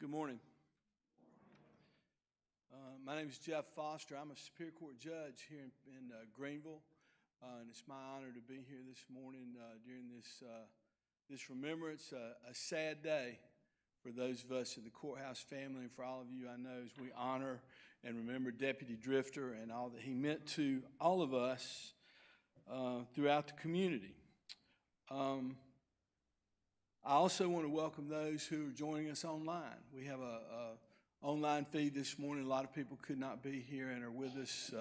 Good morning. My name is Jeff Foster. I'm a Superior Court judge here in Greenville, and it's my honor to be here this morning during this remembrance, a sad day for those of us in the courthouse family and for all of you I know as we honor and remember Deputy Drifter and all that he meant to all of us throughout the community. I also want to welcome those who are joining us online. We have a online feed this morning. A lot of people could not be here and are with us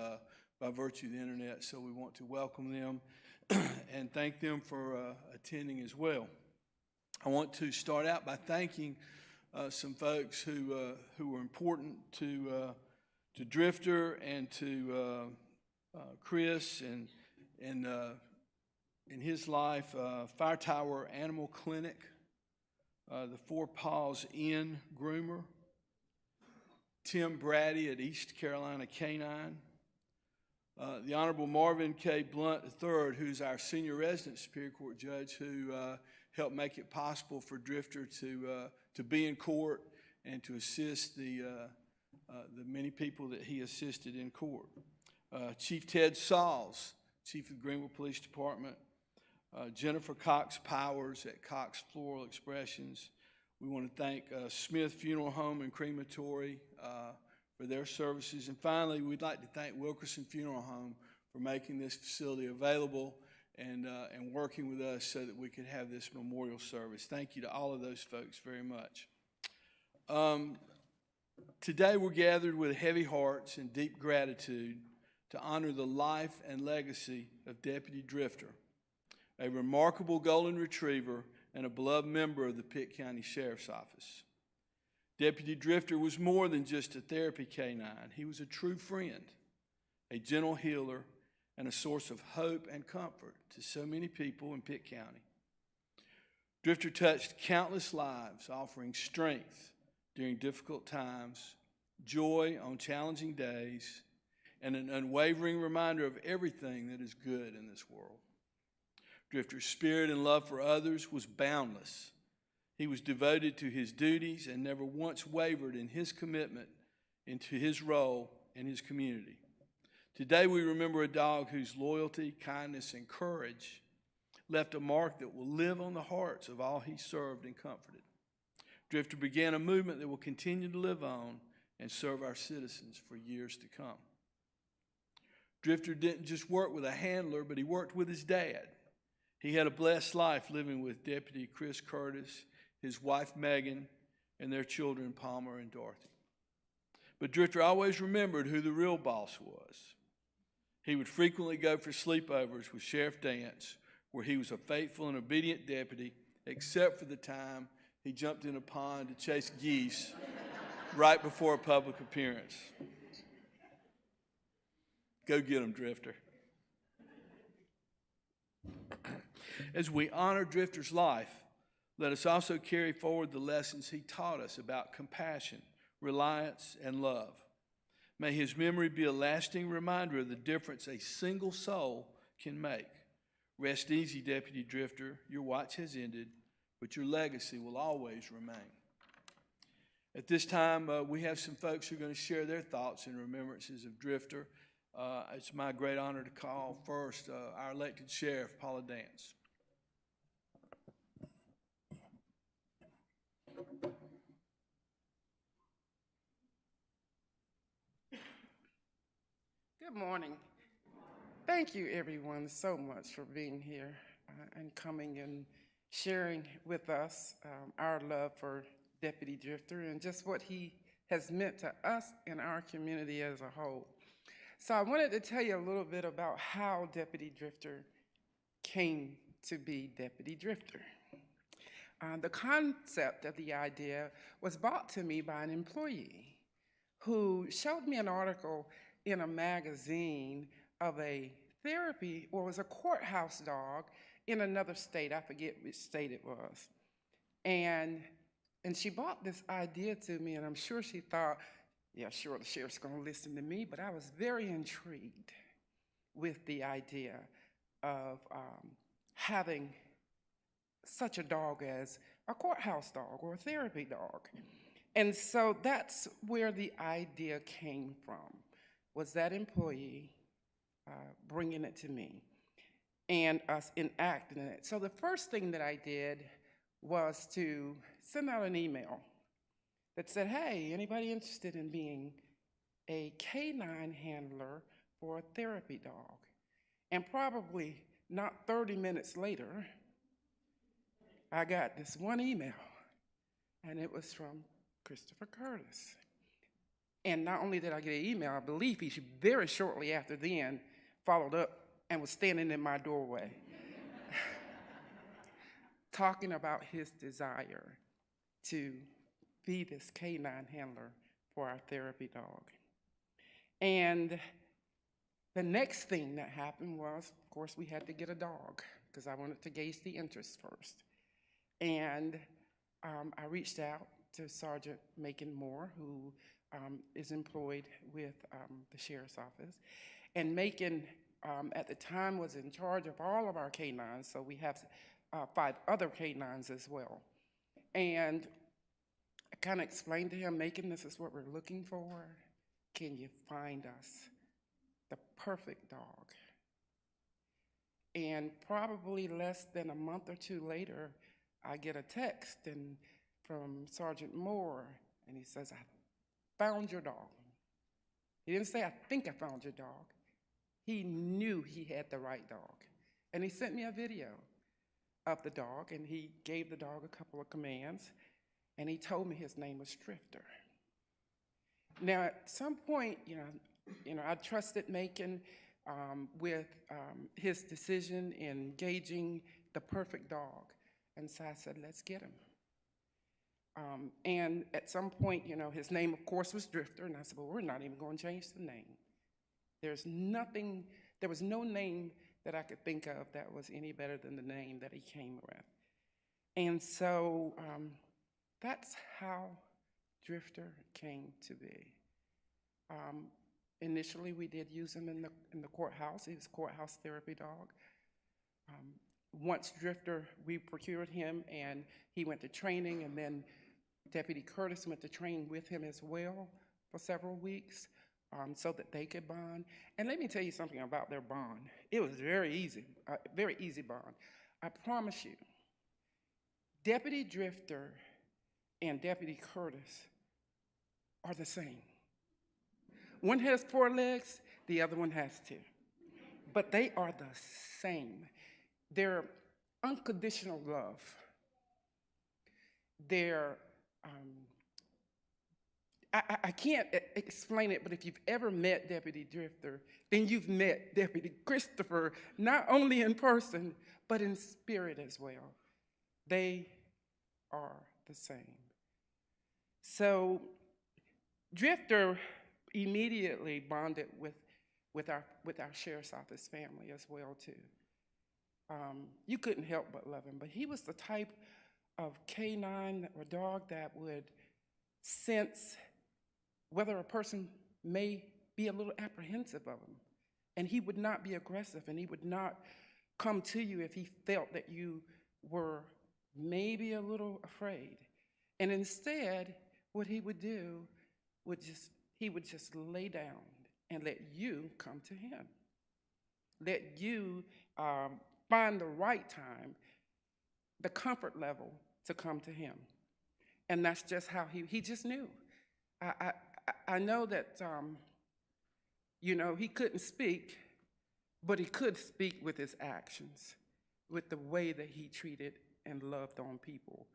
by virtue of the internet, so we want to welcome them and thank them for attending as well. I want to start out by thanking some folks who were important to Drifter and to Chris and in his life, Fire Tower Animal Clinic, the Four Paws Inn Groomer, Tim Brady at East Carolina Canine, the Honorable Marvin K. Blunt III, who's our senior resident Superior Court judge, who helped make it possible for Drifter to be in court and to assist the many people that he assisted in court. Chief Ted Sauls, Chief of the Greenville Police Department, Jennifer Cox Powers at Cox Floral Expressions. We want to thank Smith Funeral Home and Crematory for their services. And finally, we'd like to thank Wilkerson Funeral Home for making this facility available and working with us so that we could have this memorial service. Thank you to all of those folks very much. Today we're gathered with heavy hearts and deep gratitude to honor the life and legacy of Deputy Drifter, a remarkable golden retriever and a beloved member of the Pitt County Sheriff's Office. Deputy Drifter was more than just a therapy canine. He was a true friend, a gentle healer, and a source of hope and comfort to so many people in Pitt County. Drifter touched countless lives, offering strength during difficult times, joy on challenging days, and an unwavering reminder of everything that is good in this world. Drifter's spirit and love for others was boundless. He was devoted to his duties and never once wavered in his commitment into his role in his community. Today we remember a dog whose loyalty, kindness, and courage left a mark that will live on the hearts of all he served and comforted. Drifter began a movement that will continue to live on and serve our citizens for years to come. Drifter didn't just work with a handler, but he worked with his dad. He had a blessed life living with Deputy Chris Curtis, his wife Megan, and their children Palmer and Dorothy. But Drifter always remembered who the real boss was. He would frequently go for sleepovers with Sheriff Dance, where he was a faithful and obedient deputy, except for the time he jumped in a pond to chase geese right before a public appearance. Go get him, Drifter. As we honor Drifter's life, let us also carry forward the lessons he taught us about compassion, reliance, and love. May his memory be a lasting reminder of the difference a single soul can make. Rest easy, Deputy Drifter. Your watch has ended, but your legacy will always remain. At this time, we have some folks who are going to share their thoughts and remembrances of Drifter. It's my great honor to call first our elected sheriff, Paula Dance. Good morning. Thank you, everyone, so much for being here and coming and sharing with us our love for Deputy Drifter and just what he has meant to us and our community as a whole. So I wanted to tell you a little bit about how Deputy Drifter came to be Deputy Drifter. The concept of the idea was brought to me by an employee who showed me an article in a magazine of a therapy, or was a courthouse dog in another state. I forget which state it was. And she brought this idea to me, and I'm sure she thought, yeah, sure, the sheriff's going to listen to me, but I was very intrigued with the idea of having such a dog as a courthouse dog or a therapy dog. And so that's where the idea came from, was that employee bringing it to me and us enacting it. So the first thing that I did was to send out an email that said, hey, anybody interested in being a canine handler for a therapy dog? And probably not 30 minutes later, I got this one email, and it was from Christopher Curtis. And not only did I get an email, I believe he very shortly after then followed up and was standing in my doorway talking about his desire to be this canine handler for our therapy dog. And the next thing that happened was, of course, we had to get a dog because I wanted to gauge the interest first. And I reached out to Sergeant Macon Moore, who is employed with the Sheriff's Office. And Macon, at the time, was in charge of all of our canines, so we have 5 other canines as well. And I kind of explained to him, Macon, this is what we're looking for. Can you find us the perfect dog? And probably less than a month or 2 later, I get a text from Sergeant Moore, and he says, I found your dog. He didn't say, I think I found your dog. He knew he had the right dog. And he sent me a video of the dog, and he gave the dog a couple of commands, and he told me his name was Drifter. Now, at some point, I trusted Macon with his decision in gauging the perfect dog. And so I said, let's get him. And at some point, his name, of course, was Drifter. And I said, well, we're not even going to change the name. There was no name that I could think of that was any better than the name that he came with. And so that's how Drifter came to be. Initially, we did use him in the courthouse. He was a courthouse therapy dog. Once Drifter, we procured him, and he went to training, and then Deputy Curtis went to train with him as well for several weeks so that they could bond. And let me tell you something about their bond. It was very easy bond. I promise you, Deputy Drifter and Deputy Curtis are the same. One has 4 legs, the other one has 2. But they are the same. Their unconditional love, their, I can't explain it, but if you've ever met Deputy Drifter, then you've met Deputy Christopher, not only in person, but in spirit as well. They are the same. So Drifter immediately bonded with our Sheriff's Office family as well, too. You couldn't help but love him, but he was the type of canine or dog that would sense whether a person may be a little apprehensive of him, and he would not be aggressive, and he would not come to you if he felt that you were maybe a little afraid. And instead, what he would do he would just lay down and let you come to him. Let you find the right time, the comfort level to come to him. And that's just how he just knew. I know that, he couldn't speak, but he could speak with his actions, with the way that he treated and loved on people.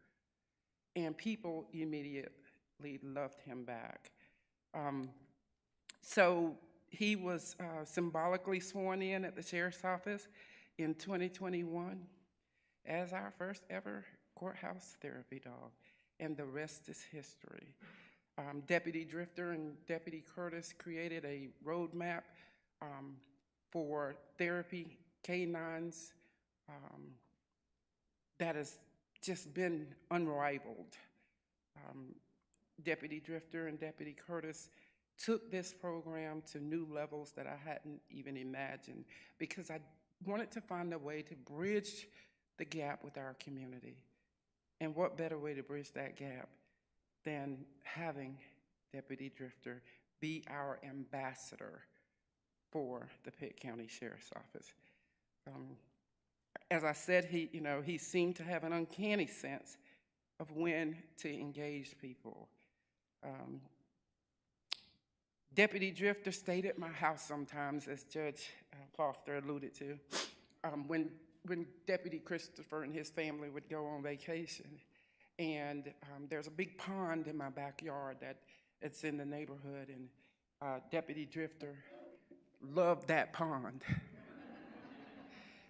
And people immediately loved him back. So he was symbolically sworn in at the Sheriff's Office in 2021 as our first ever courthouse therapy dog, and the rest is history. Deputy Drifter and Deputy Curtis created a roadmap for therapy canines that has just been unrivaled. Deputy Drifter and Deputy Curtis took this program to new levels that I hadn't even imagined, because I wanted to find a way to bridge the gap with our community. And what better way to bridge that gap than having Deputy Drifter be our ambassador for the Pitt County Sheriff's Office. As I said, he seemed to have an uncanny sense of when to engage people. Deputy Drifter stayed at my house sometimes, as Judge Foster alluded to, when Deputy Christopher and his family would go on vacation. And there's a big pond in my backyard that's in the neighborhood, and Deputy Drifter loved that pond.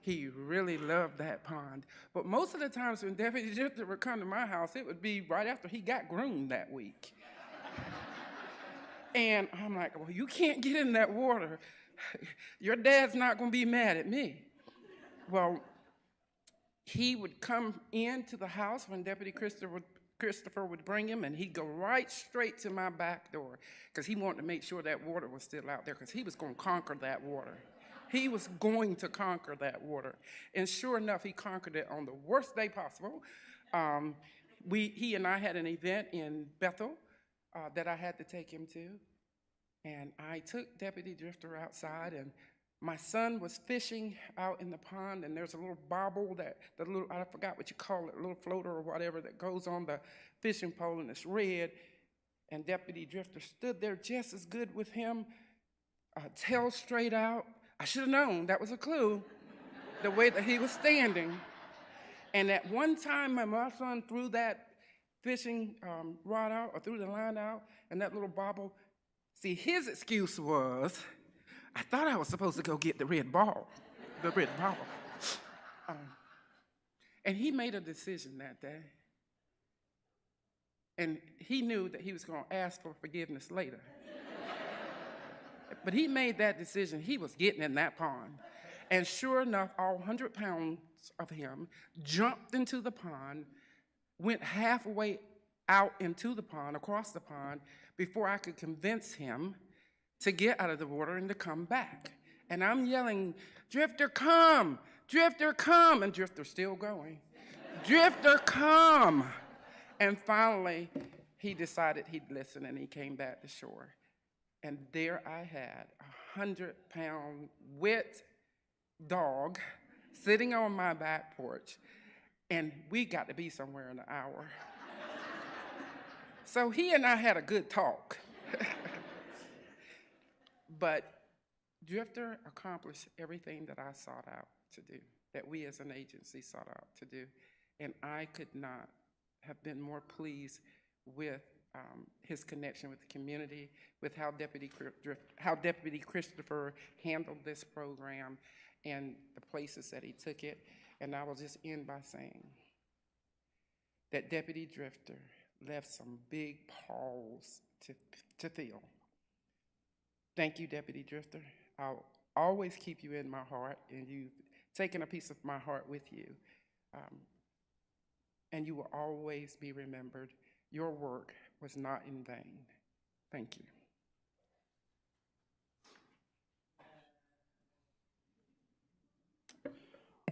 He really loved that pond. But most of the times when Deputy Drifter would come to my house, it would be right after he got groomed that week. And I'm like, well, you can't get in that water. Your dad's not going to be mad at me. Well, he would come into the house when Deputy Christopher would bring him, and he'd go right straight to my back door because he wanted to make sure that water was still out there because he was going to conquer that water. He was going to conquer that water. And sure enough, he conquered it on the worst day possible. He and I had an event in Bethel that I had to take him to. And I took Deputy Drifter outside, and my son was fishing out in the pond, and there's a little bobble I forgot what you call it, a little floater or whatever that goes on the fishing pole, and it's red. And Deputy Drifter stood there just as good with him, tail straight out. I should have known, that was a clue, the way that he was standing. And at one time, my son threw that fishing rod out, or threw the line out, and that little bobble. See, his excuse was, I thought I was supposed to go get the red ball. And he made a decision that day. And he knew that he was going to ask for forgiveness later. But he made that decision. He was getting in that pond. And sure enough, all 100 pounds of him jumped into the pond, went halfway out into the pond, across the pond, before I could convince him to get out of the water and to come back. And I'm yelling, Drifter, come! Drifter, come! And Drifter's still going. Drifter, come! And finally, he decided he'd listen, and he came back to shore. And there I had a 100-pound wet dog sitting on my back porch, and we got to be somewhere in an hour. So he and I had a good talk. But Drifter accomplished everything that I sought out to do, that we as an agency sought out to do. And I could not have been more pleased with his connection with the community, with how Deputy Christopher handled this program and the places that he took it. And I will just end by saying that Deputy Drifter left some big paws to fill. Thank you, Deputy Drifter. I'll always keep you in my heart, and you've taken a piece of my heart with you. And you will always be remembered. Your work was not in vain. Thank you.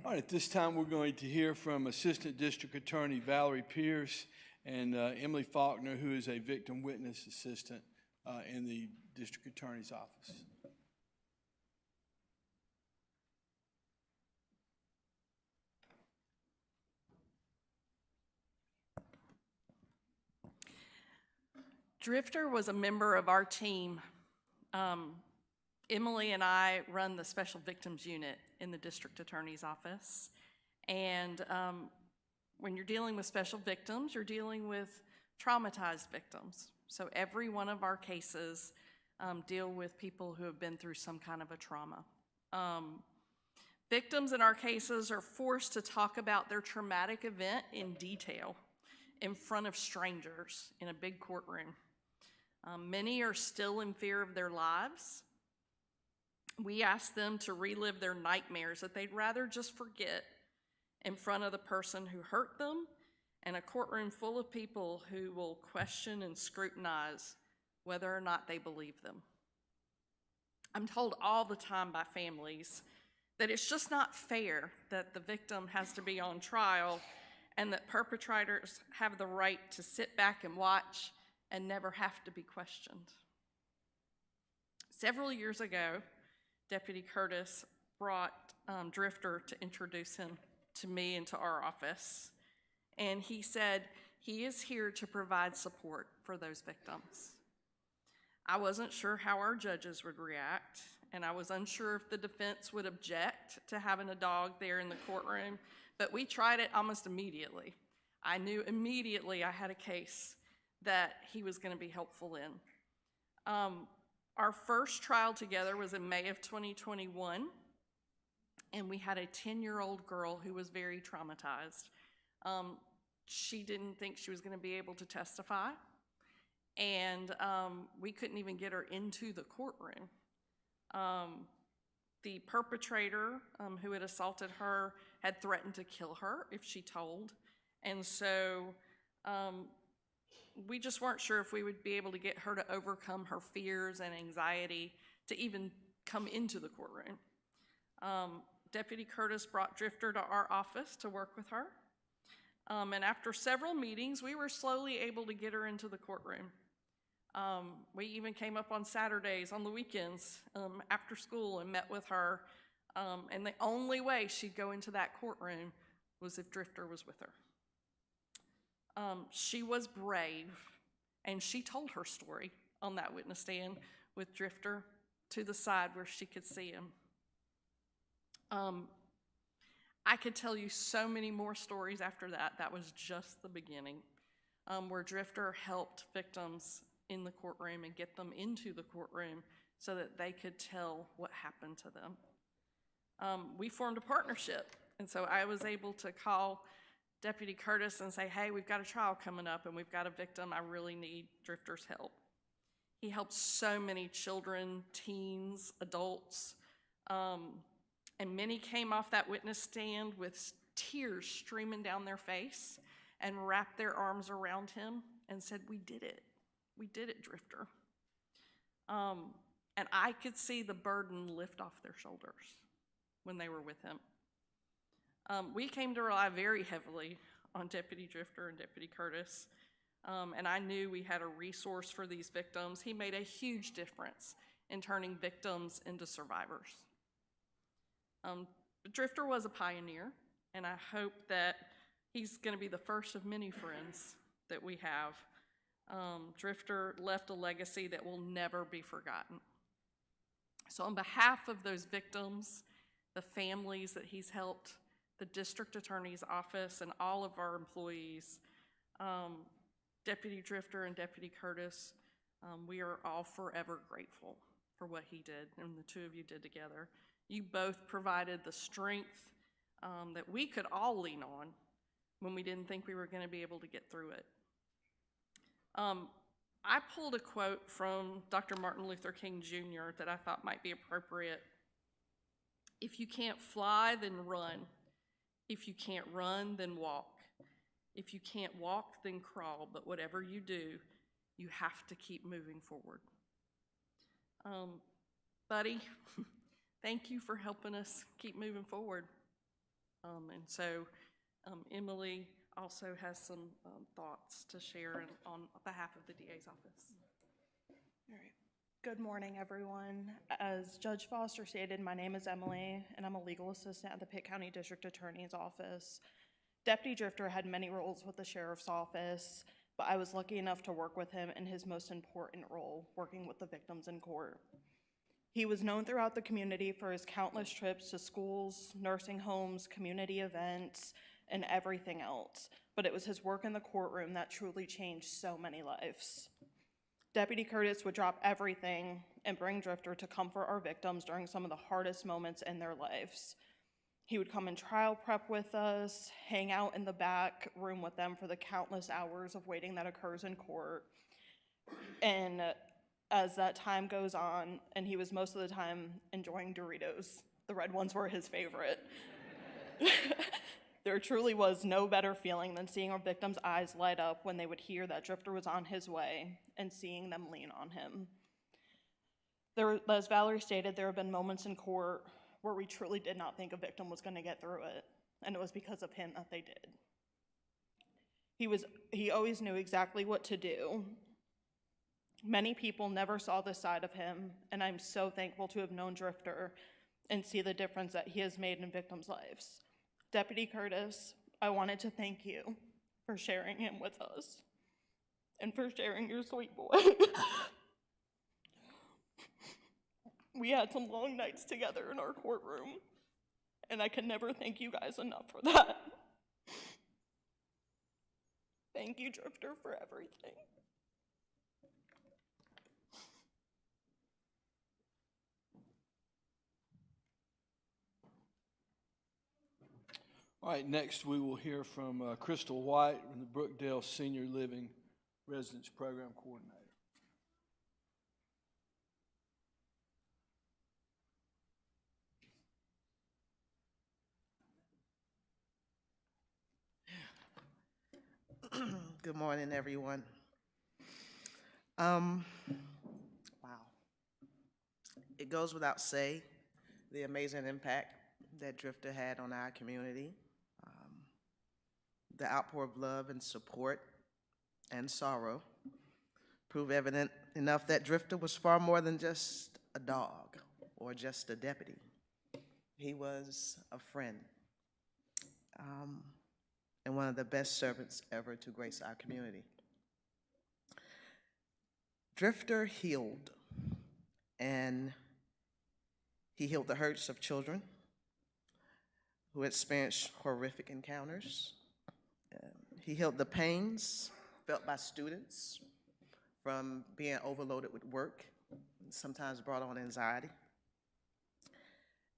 All right, at this time we're going to hear from Assistant District Attorney Valerie Pierce and Emily Faulkner, who is a victim witness assistant in the District Attorney's office. Drifter was a member of our team. Emily and I run the Special Victims Unit in the District Attorney's office. And when you're dealing with special victims, you're dealing with traumatized victims. So every one of our cases deal with people who have been through some kind of a trauma. Victims in our cases are forced to talk about their traumatic event in detail in front of strangers in a big courtroom. Many are still in fear of their lives. We ask them to relive their nightmares that they'd rather just forget in front of the person who hurt them and a courtroom full of people who will question and scrutinize whether or not they believe them. I'm told all the time by families that it's just not fair that the victim has to be on trial and that perpetrators have the right to sit back and watch and never have to be questioned. Several years ago, Deputy Curtis brought Drifter to introduce him to me and to our office, and he said he is here to provide support for those victims. I wasn't sure how our judges would react, and I was unsure if the defense would object to having a dog there in the courtroom, but we tried it almost immediately. I knew immediately I had a case that he was going to be helpful in. Our first trial together was in May of 2021, and we had a 10-year-old girl who was very traumatized. She didn't think she was going to be able to testify, and we couldn't even get her into the courtroom. The perpetrator who had assaulted her had threatened to kill her if she told, and so we just weren't sure if we would be able to get her to overcome her fears and anxiety to even come into the courtroom. Deputy Curtis brought Drifter to our office to work with her, and after several meetings, we were slowly able to get her into the courtroom. We even came up on Saturdays, on the weekends, after school and met with her, and the only way she'd go into that courtroom was if Drifter was with her. She was brave, and she told her story on that witness stand with Drifter to the side where she could see him. I could tell you so many more stories after that. That was just the beginning, where Drifter helped victims in the courtroom and get them into the courtroom so that they could tell what happened to them. We formed a partnership, and so I was able to call Deputy Curtis and say, hey, we've got a trial coming up and we've got a victim. I really need Drifter's help. He helped so many children, teens, adults, and many came off that witness stand with tears streaming down their face and wrapped their arms around him and said, we did it. We did it, Drifter. And I could see the burden lift off their shoulders when they were with him. We came to rely very heavily on Deputy Drifter and Deputy Curtis, and I knew we had a resource for these victims. He made a huge difference in turning victims into survivors. Drifter was a pioneer, and I hope that he's going to be the first of many friends that we have. Drifter left a legacy that will never be forgotten. So on behalf of those victims, the families that he's helped, the district attorney's office, and all of our employees, Deputy Drifter and Deputy Curtis, we are all forever grateful for what he did and the two of you did together. You both provided the strength that we could all lean on when we didn't think we were going to be able to get through it. I pulled a quote from Dr. Martin Luther King Jr. that I thought might be appropriate. If you can't fly, then run. If you can't run, then walk. If you can't walk, then crawl. But whatever you do, you have to keep moving forward. Buddy, thank you for helping us keep moving forward. And so Emily also has some thoughts to share on behalf of the DA's office. All right. Good morning, everyone. As Judge Foster stated, my name is Emily, and I'm a legal assistant at the Pitt County District Attorney's Office. Deputy Drifter had many roles with the Sheriff's Office, but I was lucky enough to work with him in his most important role, working with the victims in court. He was known throughout the community for his countless trips to schools, nursing homes, community events, and everything else, but it was his work in the courtroom that truly changed so many lives. Deputy Curtis would drop everything and bring Drifter to comfort our victims during some of the hardest moments in their lives. He would come in trial prep with us, hang out in the back room with them for the countless hours of waiting that occurs in court. And as that time goes on, and he was most of the time enjoying Doritos, the red ones were his favorite. There truly was no better feeling than seeing our victims' eyes light up when they would hear that Drifter was on his way and seeing them lean on him. As Valerie stated, there have been moments in court where we truly did not think a victim was going to get through it, and it was because of him that they did. He always knew exactly what to do. Many people never saw this side of him, and I'm so thankful to have known Drifter and see the difference that he has made in victims' lives. Deputy Curtis, I wanted to thank you for sharing him with us and for sharing your sweet boy. We had some long nights together in our courtroom, and I can never thank you guys enough for that. Thank you, Drifter, for everything. All right, next we will hear from Crystal White, the Brookdale Senior Living Residence Program Coordinator. Good morning, everyone. Wow. It goes without say the amazing impact that Drifter had on our community. The outpour of love and support and sorrow prove evident enough that Drifter was far more than just a dog or just a deputy. He was a friend. And one of the best servants ever to grace our community. Drifter healed, and he healed the hurts of children who experienced horrific encounters. He healed the pains felt by students from being overloaded with work, sometimes brought on anxiety.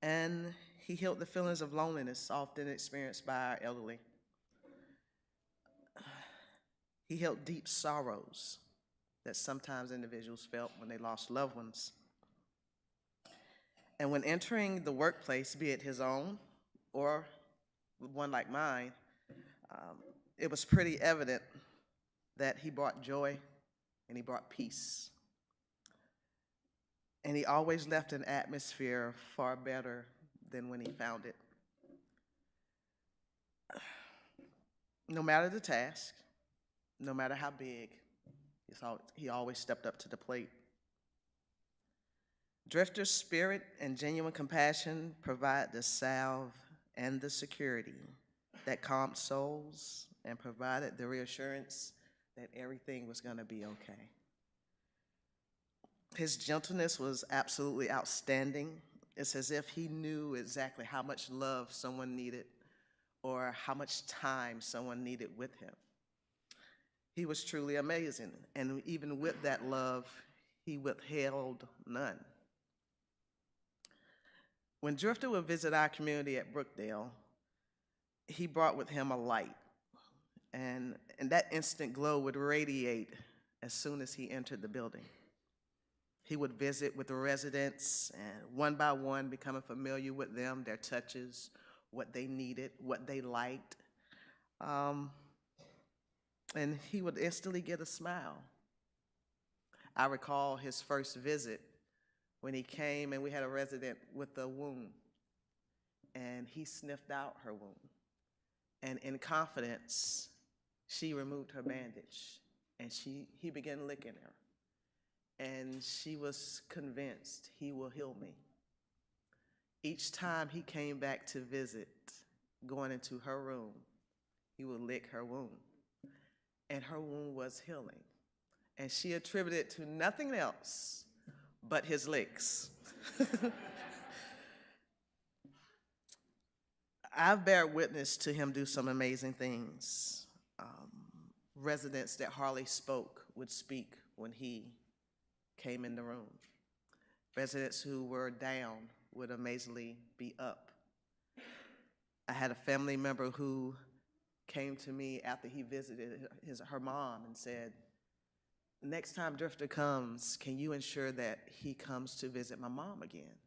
And he healed the feelings of loneliness often experienced by our elderly. He healed deep sorrows that sometimes individuals felt when they lost loved ones. And when entering the workplace, be it his own or one like mine, it was pretty evident that he brought joy and he brought peace. And he always left an atmosphere far better than when he found it. No matter the task, no matter how big, he always stepped up to the plate. Drifter's spirit and genuine compassion provide the salve and the security that calmed souls and provided the reassurance that everything was going to be okay. His gentleness was absolutely outstanding. It's as if he knew exactly how much love someone needed or how much time someone needed with him. He was truly amazing, and even with that love, he withheld none. When Drifter would visit our community at Brookdale, he brought with him a light, and that instant glow would radiate as soon as he entered the building. He would visit with the residents, and one by one, becoming familiar with them, their touches, what they needed, what they liked. And he would instantly get a smile. I recall his first visit when he came and we had a resident with a wound, and he sniffed out her wound. And in confidence, she removed her bandage, and he began licking her. And she was convinced, he will heal me. Each time he came back to visit, going into her room, he would lick her wound. And her wound was healing. And she attributed it to nothing else but his licks. I've bear witness to him do some amazing things. Residents that hardly spoke would speak when he came in the room. Residents who were down would amazingly be up. I had a family member who came to me after he visited her mom and said, "Next time Drifter comes, can you ensure that he comes to visit my mom again?"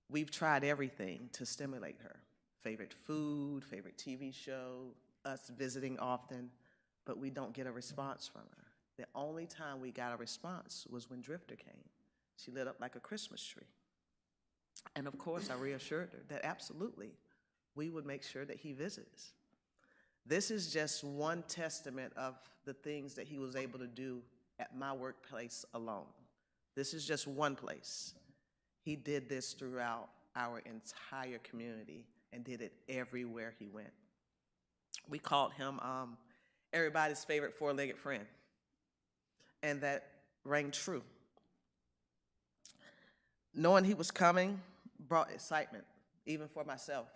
We've tried everything to stimulate her. Favorite food, favorite TV show, us visiting often, but we don't get a response from her. The only time we got a response was when Drifter came. She lit up like a Christmas tree. And of course, I reassured her that absolutely, we would make sure that he visits. This is just one testament of the things that he was able to do at my workplace alone. This is just one place. He did this throughout our entire community and did it everywhere he went. We called him everybody's favorite four-legged friend, and that rang true. Knowing he was coming brought excitement, even for myself.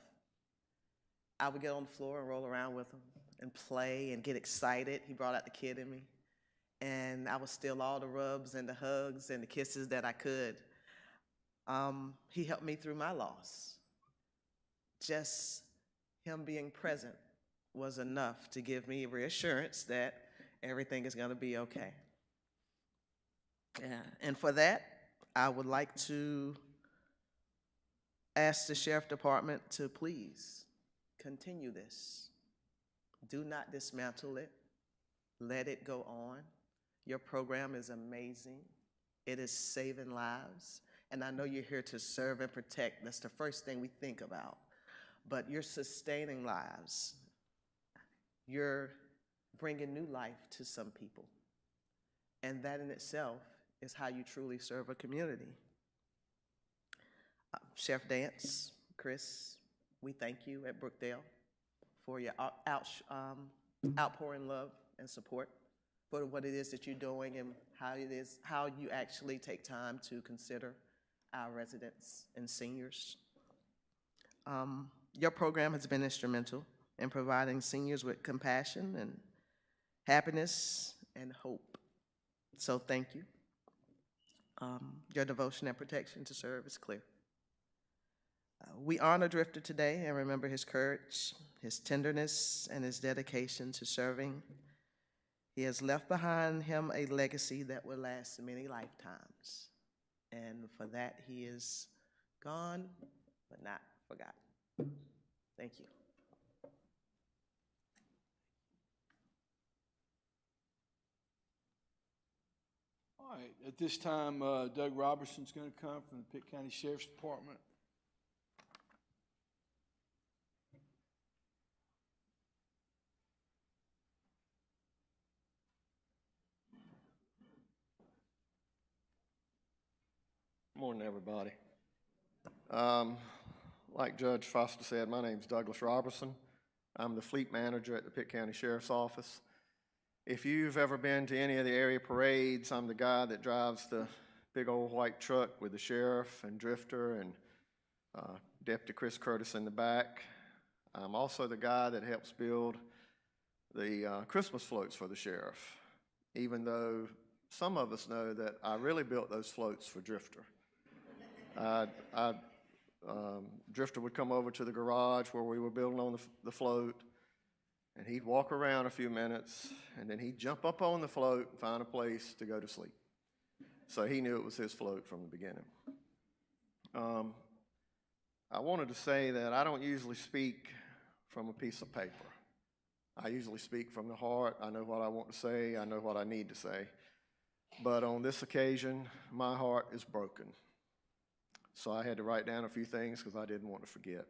I would get on the floor and roll around with him and play and get excited. He brought out the kid in me. And I would steal all the rubs and the hugs and the kisses that I could. He helped me through my loss. Just him being present was enough to give me reassurance that everything is going to be okay. Yeah. And for that, I would like to ask the Sheriff Department to please continue this. Do not dismantle it. Let it go on. Your program is amazing. It is saving lives. And I know you're here to serve and protect. That's the first thing we think about. But you're sustaining lives. You're bringing new life to some people. And that in itself is how you truly serve a community. Chef Dance, Chris, we thank you at Brookdale for your outpouring love and support for what it is that you're doing and how you actually take time to consider our residents and seniors. Your program has been instrumental in providing seniors with compassion and happiness and hope. So thank you. Your devotion and protection to serve is clear. We honor Drifter today and remember his courage, his tenderness, and his dedication to serving. He has left behind him a legacy that will last many lifetimes. And for that, he is gone, but not forgotten. Thank you. All right, at this time, Doug Robertson's going to come from the Pitt County Sheriff's Department. Morning, everybody. Like Judge Foster said, my name's Douglas Robertson. I'm the fleet manager at the Pitt County Sheriff's Office. If you've ever been to any of the area parades, I'm the guy that drives the big old white truck with the sheriff and Drifter and Deputy Chris Curtis in the back. I'm also the guy that helps build the Christmas floats for the sheriff, even though some of us know that I really built those floats for Drifter. Drifter would come over to the garage where we were building on the float, and he'd walk around a few minutes, and then he'd jump up on the float and find a place to go to sleep. So he knew it was his float from the beginning. I wanted to say that I don't usually speak from a piece of paper. I usually speak from the heart. I know what I want to say. I know what I need to say. But on this occasion, my heart is broken. So I had to write down a few things because I didn't want to forget.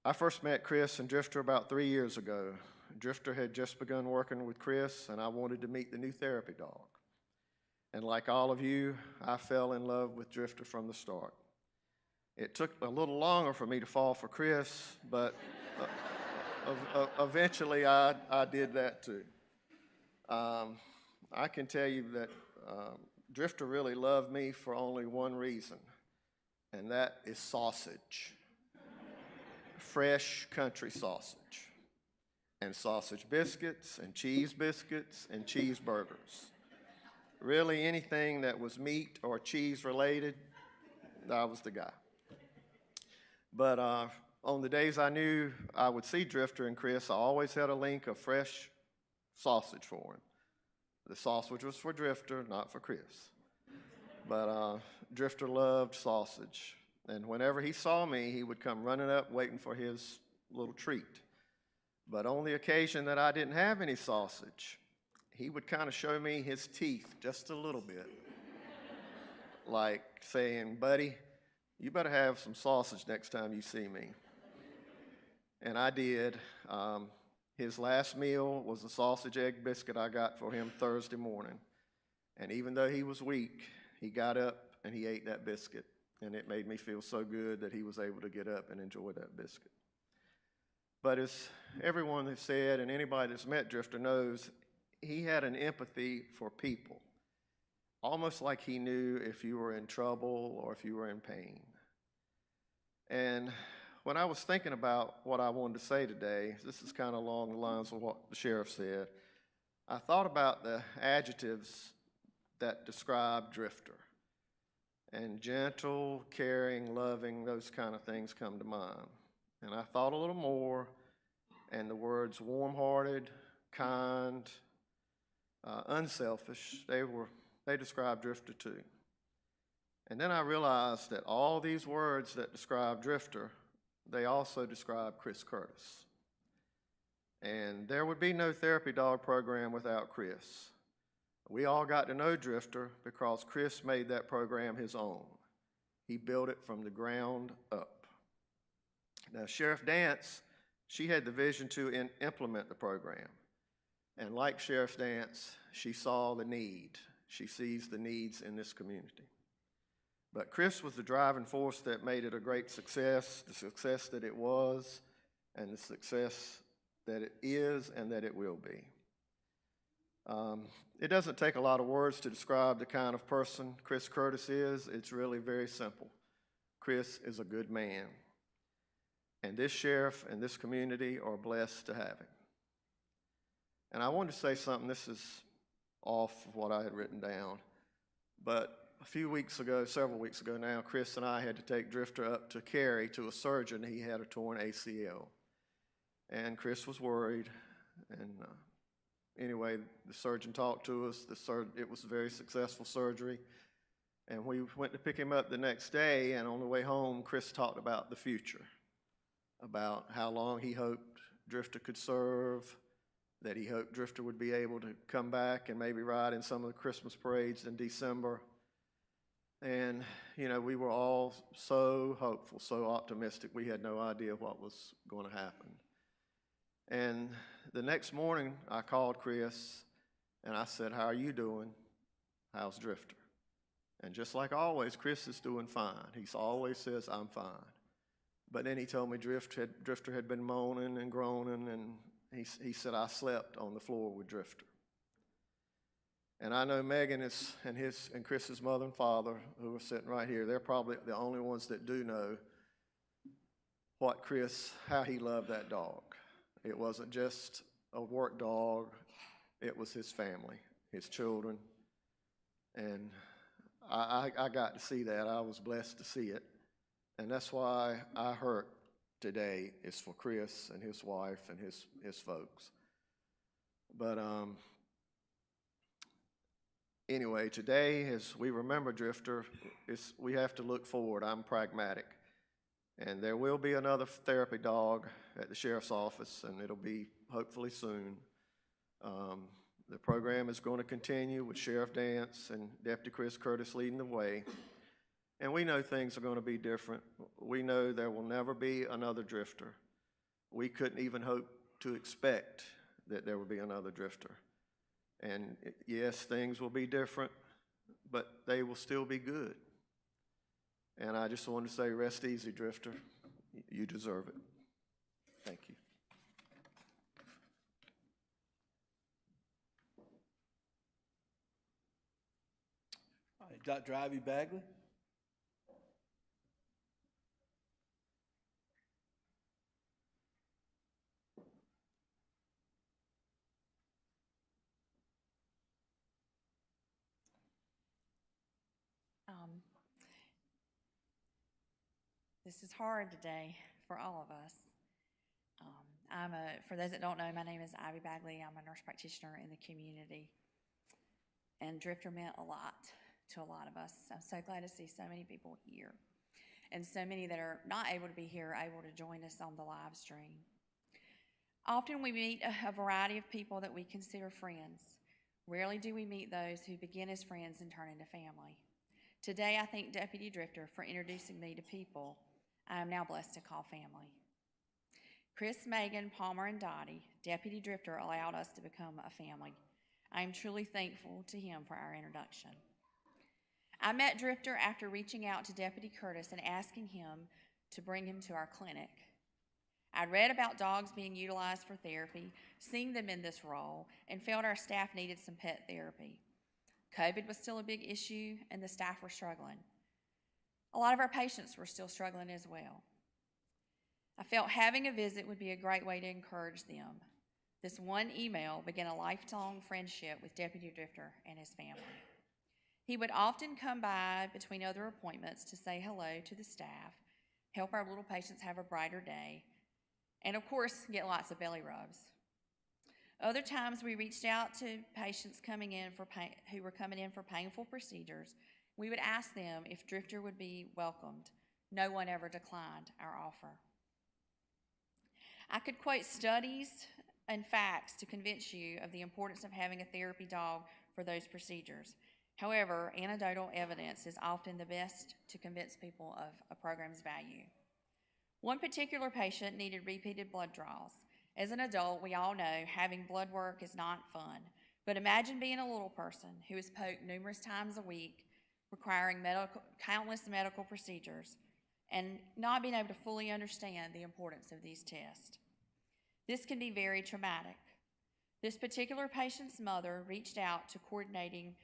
I first met Chris and Drifter about 3 years ago. Drifter had just begun working with Chris, and I wanted to meet the new therapy dog. And like all of you, I fell in love with Drifter from the start. It took a little longer for me to fall for Chris, but eventually I did that too. I can tell you that Drifter really loved me for only one reason, and that is sausage. Fresh country sausage, and sausage biscuits, and cheese biscuits, and cheeseburgers. Really anything that was meat or cheese related, I was the guy. But on the days I knew I would see Drifter and Chris, I always had a link of fresh sausage for him. The sausage was for Drifter, not for Chris. But Drifter loved sausage. And whenever he saw me, he would come running up waiting for his little treat. But on the occasion that I didn't have any sausage, he would kind of show me his teeth just a little bit. Like saying, buddy, you better have some sausage next time you see me. And I did. His last meal was a sausage egg biscuit I got for him Thursday morning. And even though he was weak, he got up and he ate that biscuit. And it made me feel so good that he was able to get up and enjoy that biscuit. But as everyone has said, and anybody that's met Drifter knows, he had an empathy for people, almost like he knew if you were in trouble or if you were in pain. And when I was thinking about what I wanted to say today, this is kind of along the lines of what the sheriff said, I thought about the adjectives that describe Drifter. And gentle, caring, loving, those kind of things come to mind. And I thought a little more, and the words warm-hearted, kind, unselfish, they describe Drifter too. And then I realized that all these words that describe Drifter, they also describe Chris Curtis. And there would be no therapy dog program without Chris. We all got to know Drifter because Chris made that program his own. He built it from the ground up. Now, Sheriff Dance, she had the vision to implement the program. And like Sheriff Dance, she saw the need. She sees the needs in this community. But Chris was the driving force that made it a great success, the success that it was, and the success that it is and that it will be. It doesn't take a lot of words to describe the kind of person Chris Curtis is. It's really very simple. Chris is a good man. And this sheriff and this community are blessed to have him. And I wanted to say something, this is off of what I had written down, but a few weeks ago, several weeks ago now, Chris and I had to take Drifter up to Cary to a surgeon. He had a torn ACL. And Chris was worried. And anyway, the surgeon talked to us. It was a very successful surgery. And we went to pick him up the next day, and on the way home, Chris talked about the future, about how long he hoped Drifter could serve, that he hoped Drifter would be able to come back and maybe ride in some of the Christmas parades in December. And, you know, we were all so hopeful, so optimistic, we had no idea what was going to happen. And the next morning, I called Chris, and I said, "How are you doing? How's Drifter?" And just like always, Chris is doing fine. He always says, "I'm fine." But then he told me Drifter had been moaning and groaning, and he said, "I slept on the floor with Drifter." And I know Megan and Chris's mother and father, who are sitting right here, they're probably the only ones that do know how he loved that dog. It wasn't just a work dog, it was his family, his children. And I got to see that. I was blessed to see it. And that's why I hurt today is for Chris and his wife and his folks. But anyway, today, as we remember Drifter, we have to look forward. I'm pragmatic. And there will be another therapy dog at the sheriff's office, and it'll be hopefully soon. The program is going to continue with Sheriff Dance and Deputy Chris Curtis leading the way. And we know things are going to be different. We know there will never be another Drifter. We couldn't even hope to expect that there would be another Drifter. And yes, things will be different, but they will still be good. And I just want to say, rest easy, Drifter. You deserve it. Thank you. All right, Dr. Ivy Bagley. This is hard today for all of us. For those that don't know, my name is Ivy Bagley. I'm a nurse practitioner in the community. And Drifter meant a lot to a lot of us. I'm so glad to see so many people here. And so many that are not able to be here are able to join us on the live stream. Often we meet a variety of people that we consider friends. Rarely do we meet those who begin as friends and turn into family. Today, I thank Deputy Drifter for introducing me to people I am now blessed to call family. Chris, Megan, Palmer, and Dottie, Deputy Drifter allowed us to become a family. I am truly thankful to him for our introduction. I met Drifter after reaching out to Deputy Curtis and asking him to bring him to our clinic. I'd read about dogs being utilized for therapy, seen them in this role, and felt our staff needed some pet therapy. COVID was still a big issue, and the staff were struggling. A lot of our patients were still struggling as well. I felt having a visit would be a great way to encourage them. This one email began a lifelong friendship with Deputy Drifter and his family. He would often come by between other appointments to say hello to the staff, help our little patients have a brighter day, and of course, get lots of belly rubs. Other times we reached out to patients who were coming in for painful procedures. We would ask them if Drifter would be welcomed. No one ever declined our offer. I could quote studies and facts to convince you of the importance of having a therapy dog for those procedures. However, anecdotal evidence is often the best to convince people of a program's value. One particular patient needed repeated blood draws. As an adult, we all know having blood work is not fun, but imagine being a little person who is poked numerous times a week, requiring countless medical procedures, and not being able to fully understand the importance of these tests. This can be very traumatic. This particular patient's mother reached out to coordinate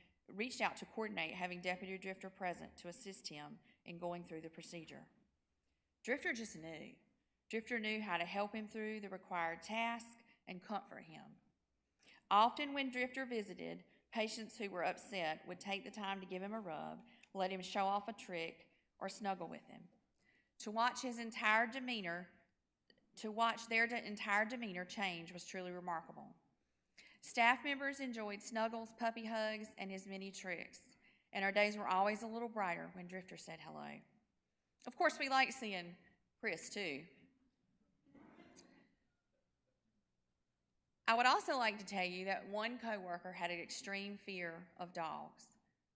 having Deputy Drifter present to assist him in going through the procedure. Drifter just knew. Drifter knew how to help him through the required task and comfort him. Often when Drifter visited, patients who were upset would take the time to give him a rub, let him show off a trick, or snuggle with him. To watch their entire demeanor change was truly remarkable. Staff members enjoyed snuggles, puppy hugs, and his many tricks, and our days were always a little brighter when Drifter said hello. Of course, we liked seeing Chris too. I would also like to tell you that one coworker had an extreme fear of dogs.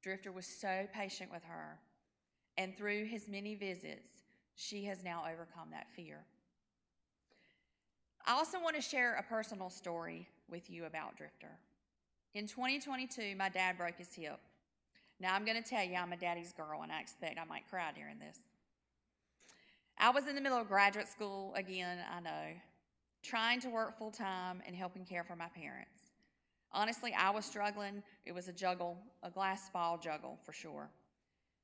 Drifter was so patient with her, and through his many visits, she has now overcome that fear. I also want to share a personal story with you about Drifter. In 2022, my dad broke his hip. Now I'm going to tell you I'm a daddy's girl, and I expect I might cry during this. I was in the middle of graduate school again, I know, trying to work full-time and helping care for my parents. Honestly, I was struggling. It was a glass ball juggle for sure.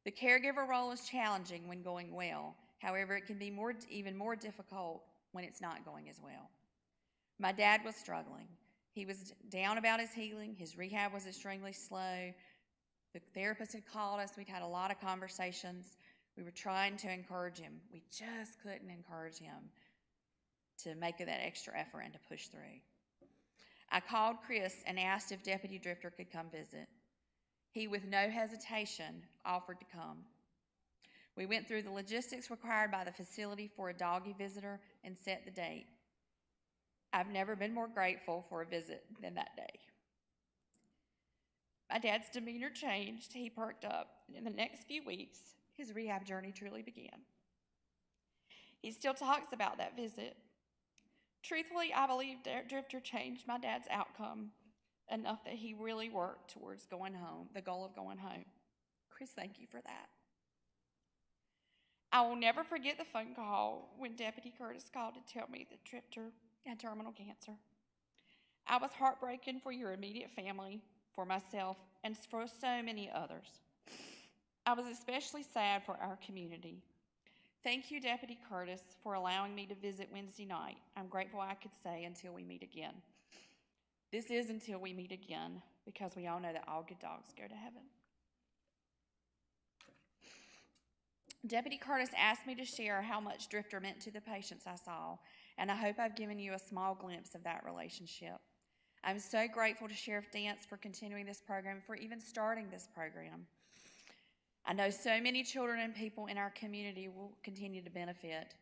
The caregiver role is challenging when going well. However, it can be even more difficult when it's not going as well. My dad was struggling. He was down about his healing. His rehab was extremely slow. The therapist had called us. We'd had a lot of conversations. We were trying to encourage him. We just couldn't encourage him to make that extra effort and to push through. I called Chris and asked if Deputy Drifter could come visit. He, with no hesitation, offered to come. We went through the logistics required by the facility for a doggy visitor and set the date. I've never been more grateful for a visit than that day. My dad's demeanor changed. He perked up, and in the next few weeks, his rehab journey truly began. He still talks about that visit. Truthfully, I believe Drifter changed my dad's outcome enough that he really worked towards going home, the goal of going home. Chris, thank you for that. I will never forget the phone call when Deputy Curtis called to tell me that Drifter had terminal cancer. I was heartbroken for your immediate family, for myself, and for so many others. I was especially sad for our community. Thank you, Deputy Curtis, for allowing me to visit Wednesday night. I'm grateful I could say until we meet again. This is until we meet again, because we all know that all good dogs go to heaven. Deputy Curtis asked me to share how much Drifter meant to the patients I saw, and I hope I've given you a small glimpse of that relationship. I'm so grateful to Sheriff Dance for continuing this program, for even starting this program. I know so many children and people in our community will continue to benefit.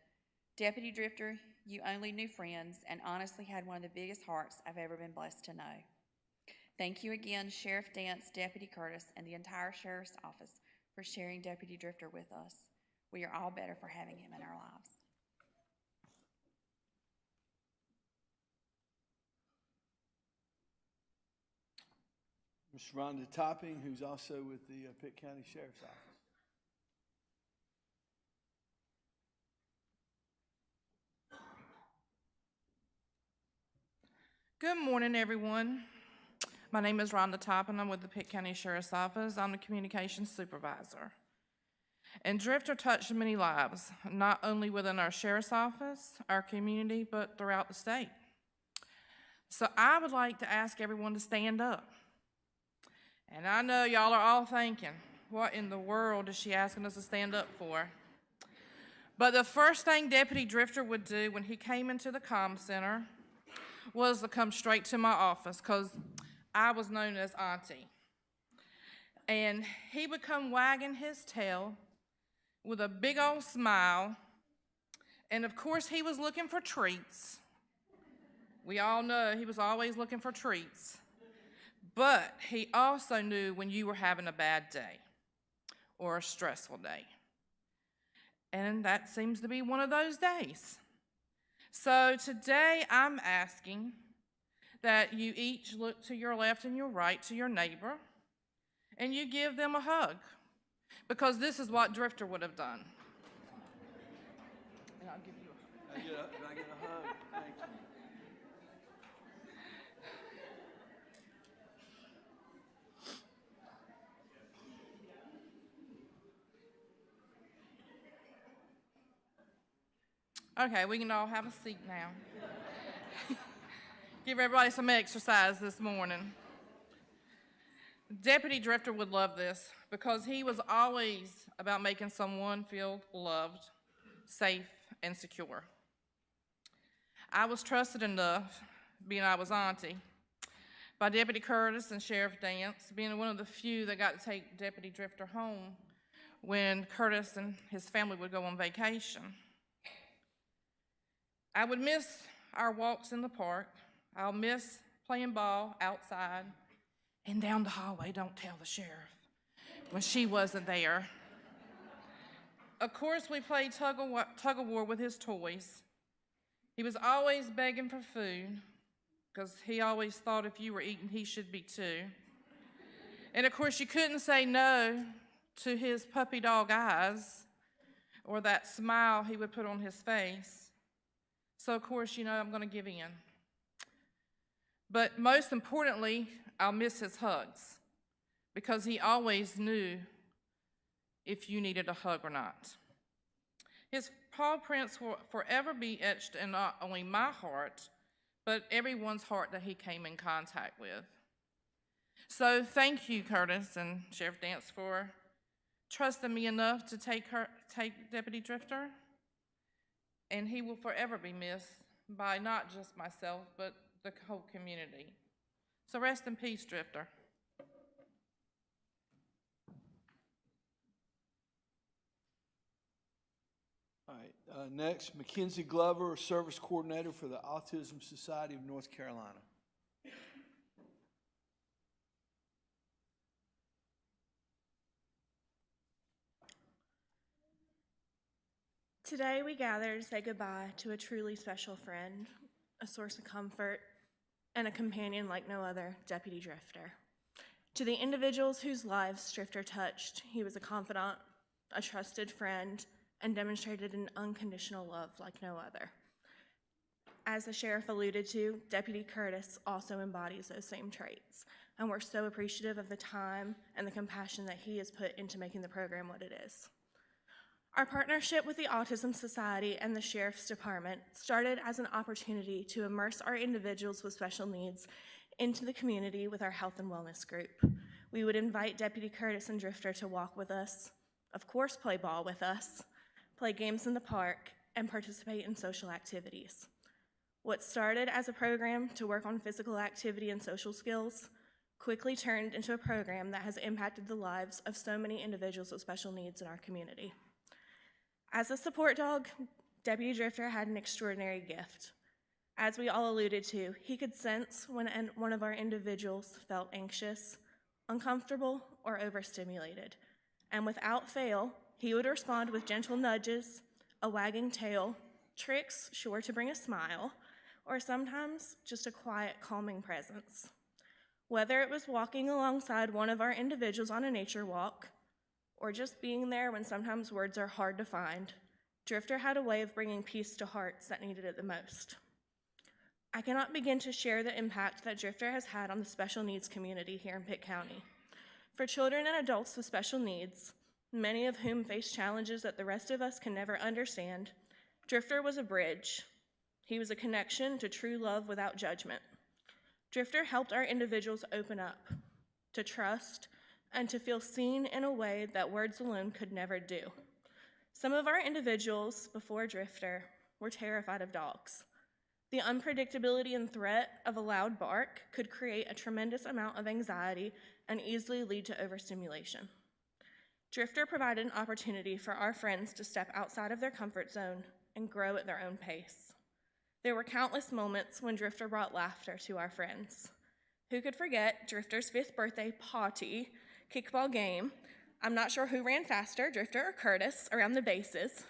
Deputy Drifter, you only knew friends and honestly had one of the biggest hearts I've ever been blessed to know. Thank you again, Sheriff Dance, Deputy Curtis, and the entire Sheriff's Office for sharing Deputy Drifter with us. We are all better for having him in our lives. Ms. Rhonda Topping, who's also with the Pitt County Sheriff's Office. Good morning, everyone. My name is Rhonda Toppin. I'm with the Pitt County Sheriff's Office. I'm the communications supervisor. And Drifter touched many lives, not only within our sheriff's office, our community, but throughout the state. So I would like to ask everyone to stand up. And I know y'all are all thinking, what in the world is she asking us to stand up for? But the first thing Deputy Drifter would do when he came into the comm center was to come straight to my office, because I was known as Auntie. And he would come wagging his tail with a big old smile, and of course he was looking for treats. We all know he was always looking for treats. But he also knew when you were having a bad day or a stressful day. And that seems to be one of those days. So today I'm asking that you each look to your left and your right to your neighbor and you give them a hug, because this is what Drifter would have done. And I'll give you a hug. Can I get a hug? Thank you. Okay, we can all have a seat now. Give everybody some exercise this morning. Deputy Drifter would love this because he was always about making someone feel loved, safe, and secure. I was trusted enough, being I was Auntie, by Deputy Curtis and Sheriff Dance, being one of the few that got to take Deputy Drifter home when Curtis and his family would go on vacation. I would miss our walks in the park. I'll miss playing ball outside and down the hallway, don't tell the sheriff, when she wasn't there. Of course, we played tug of war with his toys. He was always begging for food, because he always thought if you were eating, he should be too. And of course, you couldn't say no to his puppy dog eyes or that smile he would put on his face. So of course, I'm gonna give in. But most importantly, I'll miss his hugs, because he always knew if you needed a hug or not. His paw prints will forever be etched in not only my heart, but everyone's heart that he came in contact with. So thank you, Curtis and Sheriff Dance, for trusting me enough to take Deputy Drifter. And he will forever be missed by not just myself, but the whole community. So rest in peace, Drifter. All right, next, Mackenzie Glover, Service Coordinator for the Autism Society of North Carolina. Today we gather to say goodbye to a truly special friend, a source of comfort, and a companion like no other, Deputy Drifter. To the individuals whose lives Drifter touched, he was a confidant, a trusted friend, and demonstrated an unconditional love like no other. As the sheriff alluded to, Deputy Curtis also embodies those same traits, and we're so appreciative of the time and the compassion that he has put into making the program what it is. Our partnership with the Autism Society and the Sheriff's Department started as an opportunity to immerse our individuals with special needs into the community with our health and wellness group. We would invite Deputy Curtis and Drifter to walk with us, of course play ball with us, play games in the park, and participate in social activities. What started as a program to work on physical activity and social skills quickly turned into a program that has impacted the lives of so many individuals with special needs in our community. As a support dog, Deputy Drifter had an extraordinary gift. As we all alluded to, he could sense when one of our individuals felt anxious, uncomfortable, or overstimulated. And without fail, he would respond with gentle nudges, a wagging tail, tricks sure to bring a smile, or sometimes just a quiet, calming presence. Whether it was walking alongside one of our individuals on a nature walk, or just being there when sometimes words are hard to find, Drifter had a way of bringing peace to hearts that needed it the most. I cannot begin to share the impact that Drifter has had on the special needs community here in Pitt County. For children and adults with special needs, many of whom face challenges that the rest of us can never understand, Drifter was a bridge. He was a connection to true love without judgment. Drifter helped our individuals open up, to trust, and to feel seen in a way that words alone could never do. Some of our individuals before Drifter were terrified of dogs. The unpredictability and threat of a loud bark could create a tremendous amount of anxiety and easily lead to overstimulation. Drifter provided an opportunity for our friends to step outside of their comfort zone and grow at their own pace. There were countless moments when Drifter brought laughter to our friends. Who could forget Drifter's 5th birthday party kickball game? I'm not sure who ran faster, Drifter or Curtis, around the bases.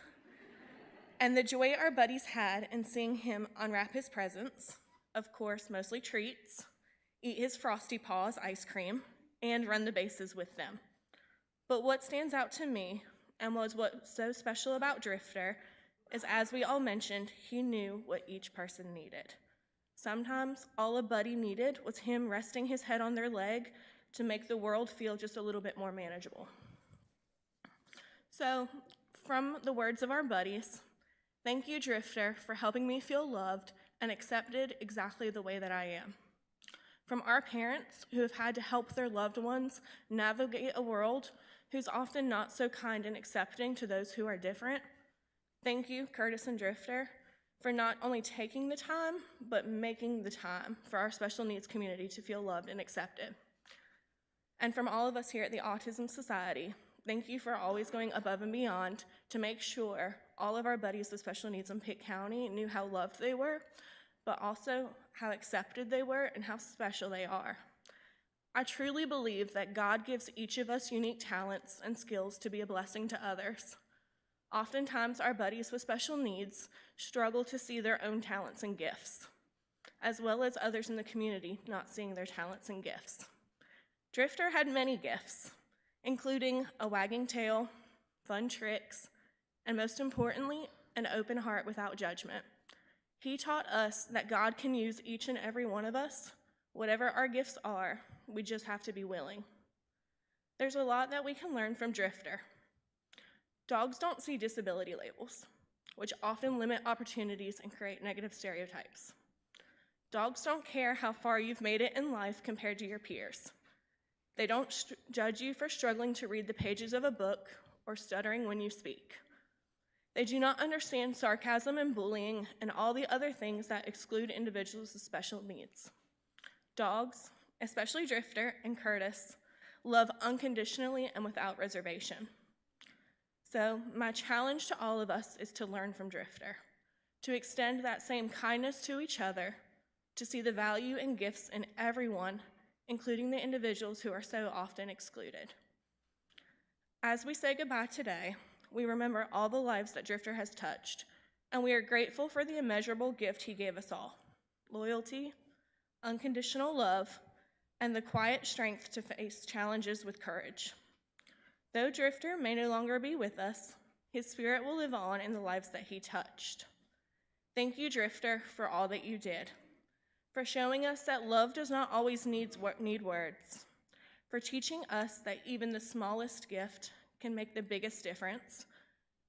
And the joy our buddies had in seeing him unwrap his presents, of course, mostly treats, eat his Frosty Paws ice cream, and run the bases with them. But what stands out to me, and was what's so special about Drifter, is as we all mentioned, he knew what each person needed. Sometimes all a buddy needed was him resting his head on their leg to make the world feel just a little bit more manageable. So, from the words of our buddies, thank you, Drifter, for helping me feel loved and accepted exactly the way that I am. From our parents who have had to help their loved ones navigate a world who's often not so kind and accepting to those who are different, thank you, Curtis and Drifter, for not only taking the time, but making the time for our special needs community to feel loved and accepted. And from all of us here at the Autism Society, thank you for always going above and beyond to make sure all of our buddies with special needs in Pitt County knew how loved they were, but also how accepted they were and how special they are. I truly believe that God gives each of us unique talents and skills to be a blessing to others. Oftentimes, our buddies with special needs struggle to see their own talents and gifts, as well as others in the community not seeing their talents and gifts. Drifter had many gifts, including a wagging tail, fun tricks, and most importantly, an open heart without judgment. He taught us that God can use each and every one of us, whatever our gifts are, we just have to be willing. There's a lot that we can learn from Drifter. Dogs don't see disability labels, which often limit opportunities and create negative stereotypes. Dogs don't care how far you've made it in life compared to your peers. They don't judge you for struggling to read the pages of a book or stuttering when you speak. They do not understand sarcasm and bullying and all the other things that exclude individuals with special needs. Dogs, especially Drifter and Curtis, love unconditionally and without reservation. So my challenge to all of us is to learn from Drifter, to extend that same kindness to each other, to see the value and gifts in everyone, including the individuals who are so often excluded. As we say goodbye today, we remember all the lives that Drifter has touched, and we are grateful for the immeasurable gift he gave us all: loyalty, unconditional love, and the quiet strength to face challenges with courage. Though Drifter may no longer be with us, his spirit will live on in the lives that he touched. Thank you, Drifter, for all that you did, for showing us that love does not always need words, for teaching us that even the smallest gift can make the biggest difference,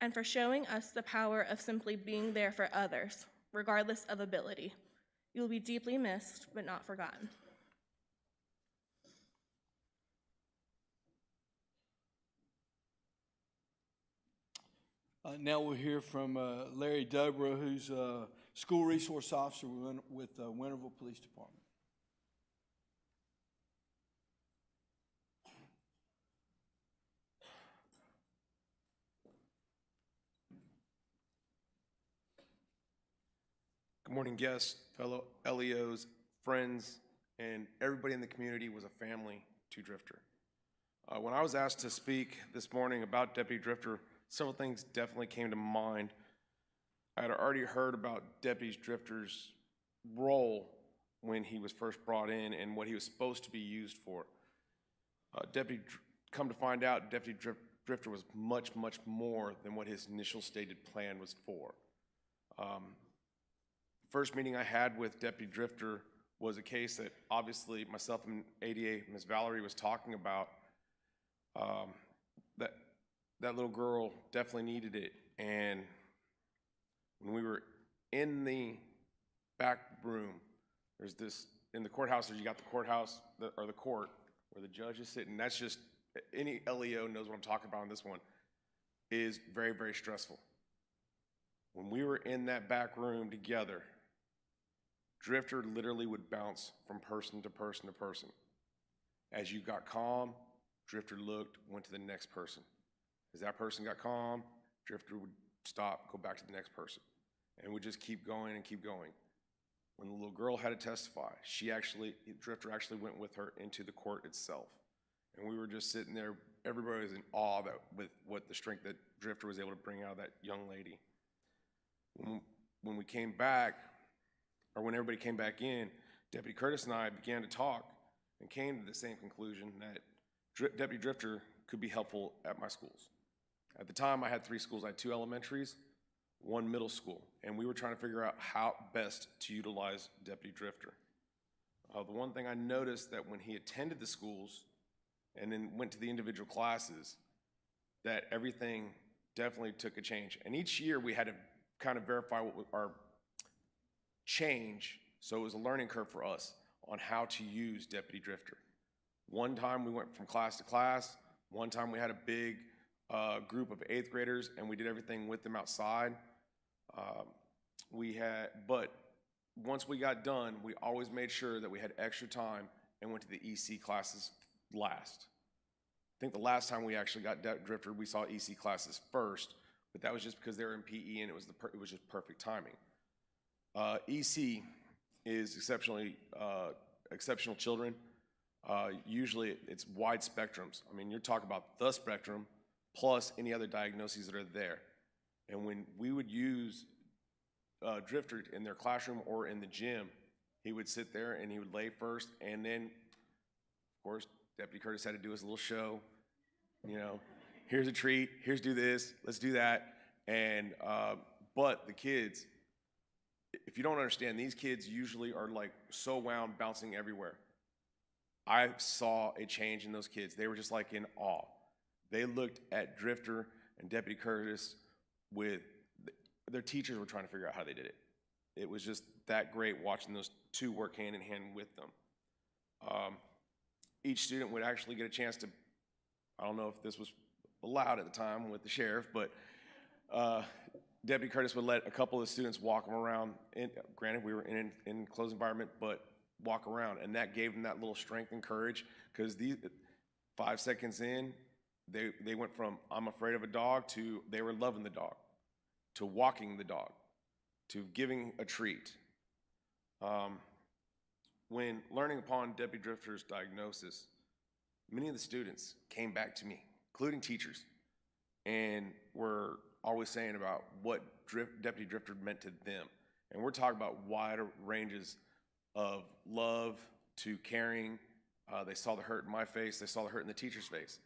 and for showing us the power of simply being there for others, regardless of ability. You will be deeply missed, but not forgotten. Now we'll hear from Larry Dobra, who's a school resource officer with Winterville Police Department. Good morning, guests, fellow LEOs, friends, and everybody in the community was a family to Drifter. When I was asked to speak this morning about Deputy Drifter, several things definitely came to mind. I had already heard about Deputy Drifter's role when he was first brought in and what he was supposed to be used for. Come to find out, Deputy Drifter was much, much more than what his initial stated plan was for. First meeting I had with Deputy Drifter was a case that obviously myself and ADA, Ms. Valerie, was talking about. That little girl definitely needed it. And when we were in the back room, there's this, in the courthouse, you got the courthouse, or the court, where the judge is sitting. That's just, any LEO knows what I'm talking about on this one, is very, very stressful. When we were in that back room together, Drifter literally would bounce from person to person to person. As you got calm, Drifter looked, went to the next person. As that person got calm, Drifter would stop, go back to the next person. And would just keep going and keep going. When the little girl had to testify, Drifter actually went with her into the court itself. And we were just sitting there, everybody was in awe with what the strength that Drifter was able to bring out of that young lady. When we came back, or when everybody came back in, Deputy Curtis and I began to talk and came to the same conclusion that Deputy Drifter could be helpful at my schools. At the time, I had 3 schools. I had 2 elementaries, 1 middle school, and we were trying to figure out how best to utilize Deputy Drifter. The one thing I noticed that when he attended the schools and then went to the individual classes, that everything definitely took a change. And each year we had to kind of verify what our change, so it was a learning curve for us on how to use Deputy Drifter. One time we went from class to class. One time we had a big group of 8th graders and we did everything with them outside. But once we got done, we always made sure that we had extra time and went to the EC classes last. I think the last time we actually got Drifter, we saw EC classes first, but that was just because they were in PE and it was just perfect timing. EC is exceptional children. Usually it's wide spectrums. I mean, you're talking about the spectrum plus any other diagnoses that are there. And when we would use Drifter in their classroom or in the gym, he would sit there and he would lay first, and then, of course, Deputy Curtis had to do his little show. You know, here's a treat, here's do this, let's do that. And, but the kids, if you don't understand, these kids usually are like so wound, bouncing everywhere. I saw a change in those kids. They were just like in awe. They looked at Drifter and Deputy Curtis with, their teachers were trying to figure out how they did it. It was just that great watching those 2 work hand in hand with them. Each student would actually get a chance to, I don't know if this was allowed at the time with the sheriff, but Deputy Curtis would let a couple of the students walk them around. Granted, we were in an enclosed environment, but walk around, and that gave them that little strength and courage, because these 5 seconds in, they went from I'm afraid of a dog to they were loving the dog, to walking the dog, to giving a treat. When learning upon Deputy Drifter's diagnosis, many of the students came back to me, including teachers, and were always saying about what Deputy Drifter meant to them. And we're talking about wide ranges of love to caring. They saw the hurt in my face. They saw the hurt in the teacher's face.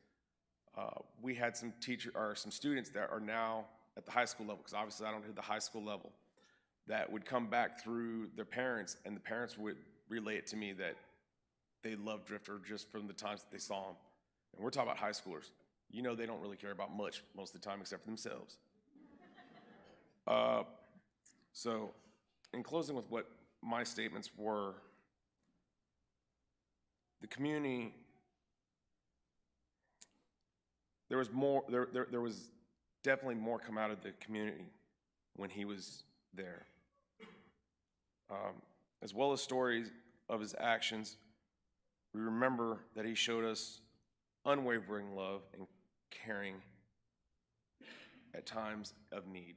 We had some students that are now at the high school level, because obviously I don't do the high school level, that would come back through their parents, and the parents would relay it to me that they loved Drifter just from the times that they saw him. And we're talking about high schoolers. You know they don't really care about much most of the time except for themselves. So in closing with what my statements were, the community, there was definitely more come out of the community when he was there. As well as stories of his actions, we remember that he showed us unwavering love and caring at times of need.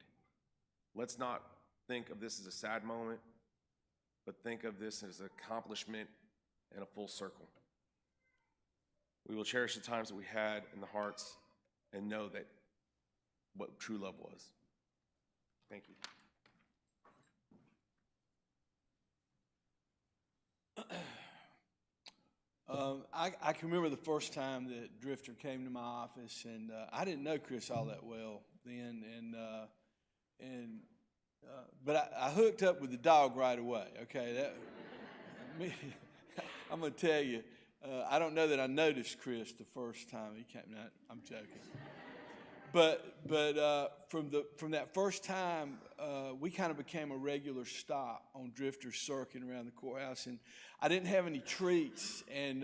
Let's not think of this as a sad moment, but think of this as an accomplishment and a full circle. We will cherish the times that we had in the hearts and know that what true love was. Thank you. I can remember the first time that Drifter came to my office, and I didn't know Chris all that well then, but I hooked up with the dog right away. Okay, I'm gonna tell you, I don't know that I noticed Chris the first time he came. No, I'm joking. But from that first time, we kind of became a regular stop on Drifter's circuit around the courthouse, and I didn't have any treats, and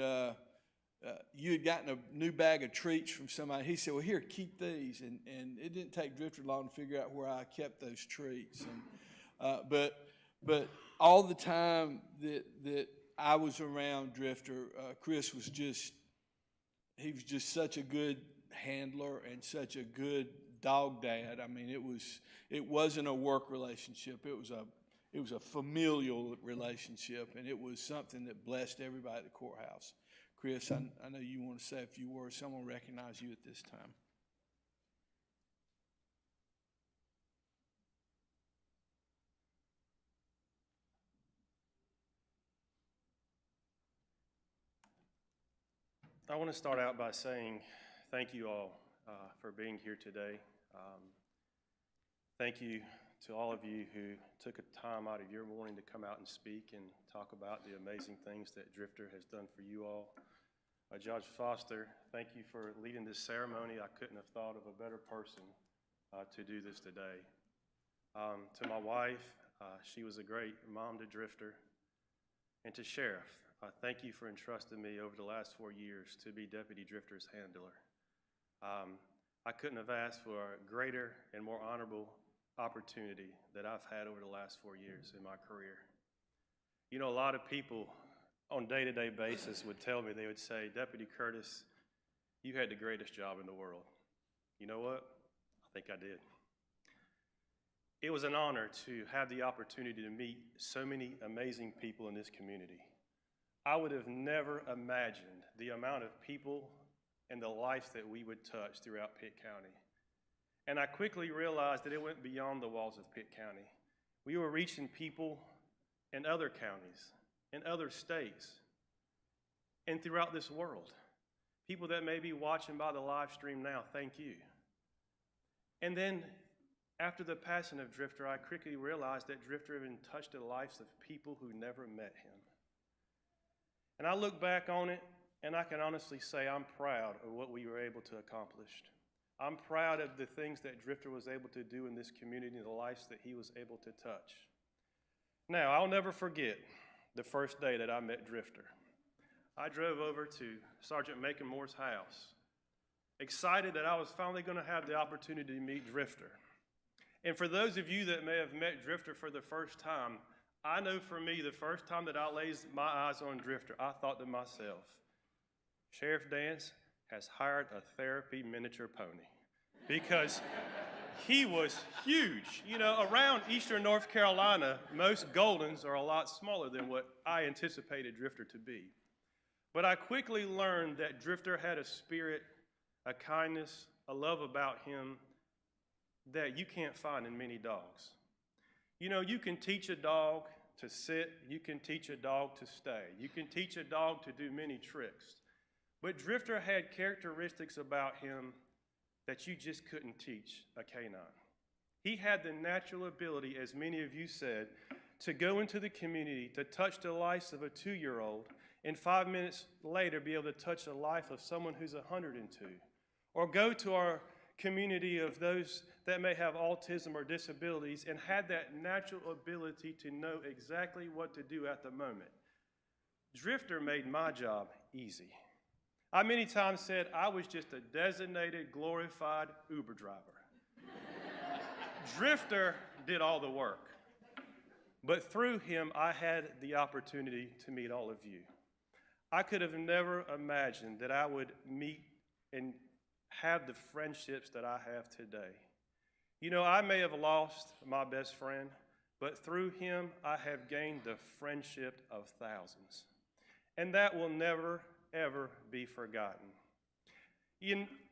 you had gotten a new bag of treats from somebody. He said, "Well, here, keep these," and it didn't take Drifter long to figure out where I kept those treats. And, but all the time that I was around Drifter, Chris was just such a good handler and such a good dog dad. I mean, it wasn't a work relationship. It was a familial relationship, and it was something that blessed everybody at the courthouse. Chris, I know you want to say a few words. Someone recognize you at this time. I want to start out by saying thank you all for being here today. Thank you to all of you who took a time out of your morning to come out and speak and talk about the amazing things that Drifter has done for you all. Judge Foster, thank you for leading this ceremony. I couldn't have thought of a better person to do this today. To my wife, she was a great mom to Drifter. And to Sheriff, thank you for entrusting me over the last 4 years to be Deputy Drifter's handler. I couldn't have asked for a greater and more honorable opportunity that I've had over the last 4 years in my career. You know, a lot of people on a day-to-day basis would tell me, they would say, "Deputy Curtis, you had the greatest job in the world." You know what? I think I did. It was an honor to have the opportunity to meet so many amazing people in this community. I would have never imagined the amount of people and the lives that we would touch throughout Pitt County. And I quickly realized that it went beyond the walls of Pitt County. We were reaching people in other counties, in other states, and throughout this world. People that may be watching by the live stream now, thank you. And then after the passing of Drifter, I quickly realized that Drifter even touched the lives of people who never met him. And I look back on it, and I can honestly say I'm proud of what we were able to accomplish. I'm proud of the things that Drifter was able to do in this community and the lives that he was able to touch. Now, I'll never forget the first day that I met Drifter. I drove over to Sergeant Macon Moore's house, excited that I was finally going to have the opportunity to meet Drifter. And for those of you that may have met Drifter for the first time, I know for me, the first time that I laid my eyes on Drifter, I thought to myself, Sheriff Dance has hired a therapy miniature pony, because he was huge. You know, around eastern North Carolina, most Goldens are a lot smaller than what I anticipated Drifter to be. But I quickly learned that Drifter had a spirit, a kindness, a love about him that you can't find in many dogs. You know, you can teach a dog to sit, you can teach a dog to stay, you can teach a dog to do many tricks. But Drifter had characteristics about him that you just couldn't teach a canine. He had the natural ability, as many of you said, to go into the community, to touch the life of a 2-year-old, and 5 minutes later be able to touch the life of someone who's 102. Or go to our community of those that may have autism or disabilities and had that natural ability to know exactly what to do at the moment. Drifter made my job easy. I many times said I was just a designated, glorified Uber driver. Drifter did all the work. But through him, I had the opportunity to meet all of you. I could have never imagined that I would meet and have the friendships that I have today. You know, I may have lost my best friend, but through him, I have gained the friendship of thousands. And that will never, ever be forgotten.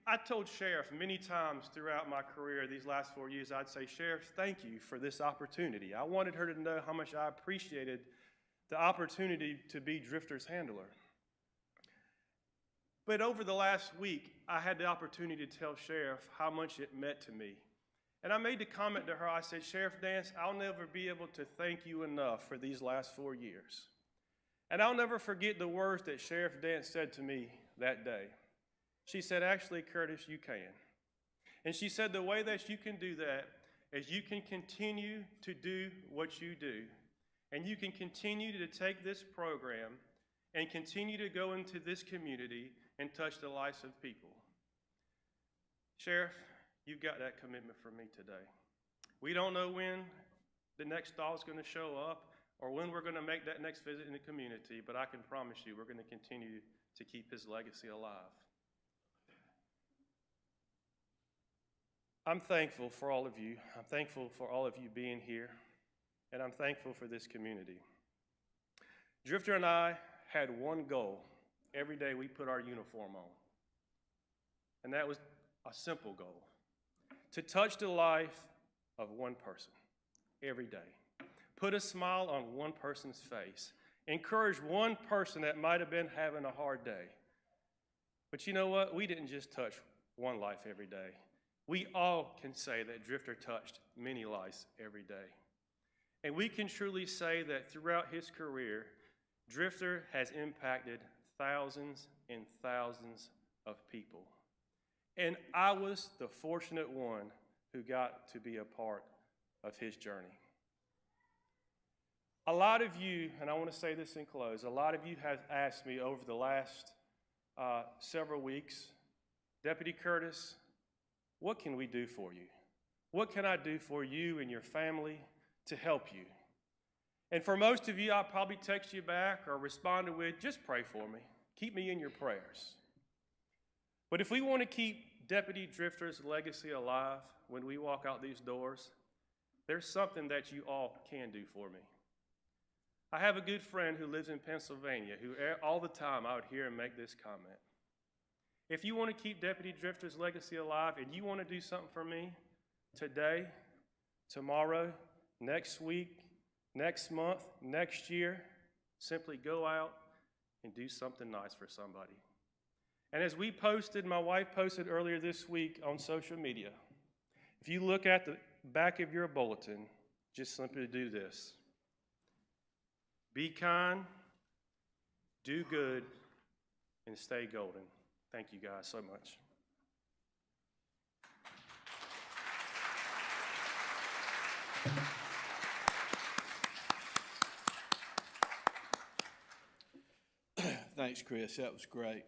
I told Sheriff many times throughout my career, these last 4 years, I'd say, Sheriff, thank you for this opportunity. I wanted her to know how much I appreciated the opportunity to be Drifter's handler. But over the last week, I had the opportunity to tell Sheriff how much it meant to me. And I made the comment to her, I said, Sheriff Dance, I'll never be able to thank you enough for these last 4 years. And I'll never forget the words that Sheriff Dance said to me that day. She said, actually, Curtis, you can. And she said the way that you can do that is you can continue to do what you do. And you can continue to take this program and continue to go into this community and touch the lives of people. Sheriff, you've got that commitment from me today. We don't know when the next doll is going to show up or when we're going to make that next visit in the community, but I can promise you we're going to continue to keep his legacy alive. I'm thankful for all of you. I'm thankful for all of you being here, and I'm thankful for this community. Drifter and I had one goal every day we put our uniform on, and that was a simple goal: to touch the life of one person every day, put a smile on one person's face, encourage one person that might have been having a hard day. But you know what? We didn't just touch one life every day. We all can say that Drifter touched many lives every day. And we can truly say that throughout his career, Drifter has impacted thousands and thousands of people. And I was the fortunate one who got to be a part of his journey. A lot of you, and I want to say this in close, a lot of you have asked me over the last several weeks, Deputy Curtis, what can we do for you? What can I do for you and your family to help you? And for most of you, I'll probably text you back or respond with, just pray for me. Keep me in your prayers. But if we want to keep Deputy Drifter's legacy alive when we walk out these doors, there's something that you all can do for me. I have a good friend who lives in Pennsylvania who all the time I would hear him make this comment. If you want to keep Deputy Drifter's legacy alive and you want to do something for me today, tomorrow, next week, next month, next year, simply go out and do something nice for somebody. And as my wife posted earlier this week on social media, if you look at the back of your bulletin, just simply do this. Be kind, do good, and stay golden. Thank you guys so much. Thanks, Chris. That was great.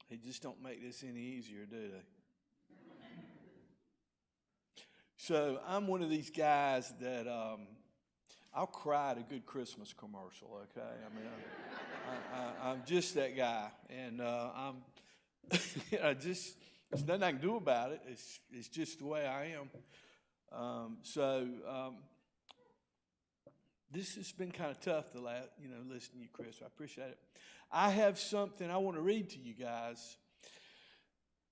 They just don't make this any easier, do they? So I'm one of these guys that I'll cry at a good Christmas commercial, okay? I mean, I'm just that guy. And there's nothing I can do about it. It's just the way I am. This has been kind of tough the last, listening to you, Chris. I appreciate it. I have something I want to read to you guys.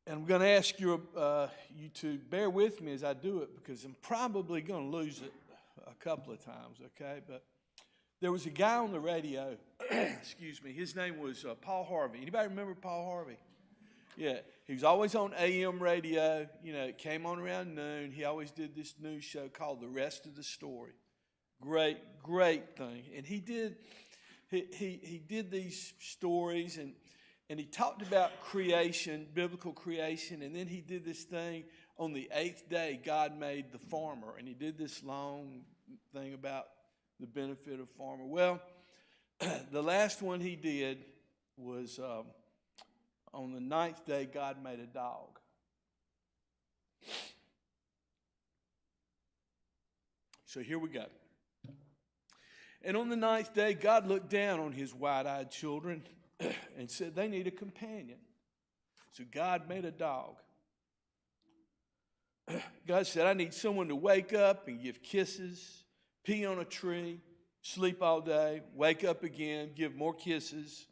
And I'm going to ask you to bear with me as I do it because I'm probably going to lose it a couple of times, okay? But there was a guy on the radio, excuse me, his name was Paul Harvey. Anybody remember Paul Harvey? Yeah, he was always on AM radio. It came on around noon. He always did this news show called The Rest of the Story. Great thing. And he did these stories and he talked about creation, biblical creation, and then he did this thing on the 8th day, God made the farmer, and he did this long thing about the benefit of farmer. Well, the last one he did was on the 9th day, God made a dog. So here we go. And on the 9th day, God looked down on his wide-eyed children and said, they need a companion. So God made a dog. God said, I need someone to wake up and give kisses, pee on a tree, sleep all day, wake up again, give more kisses,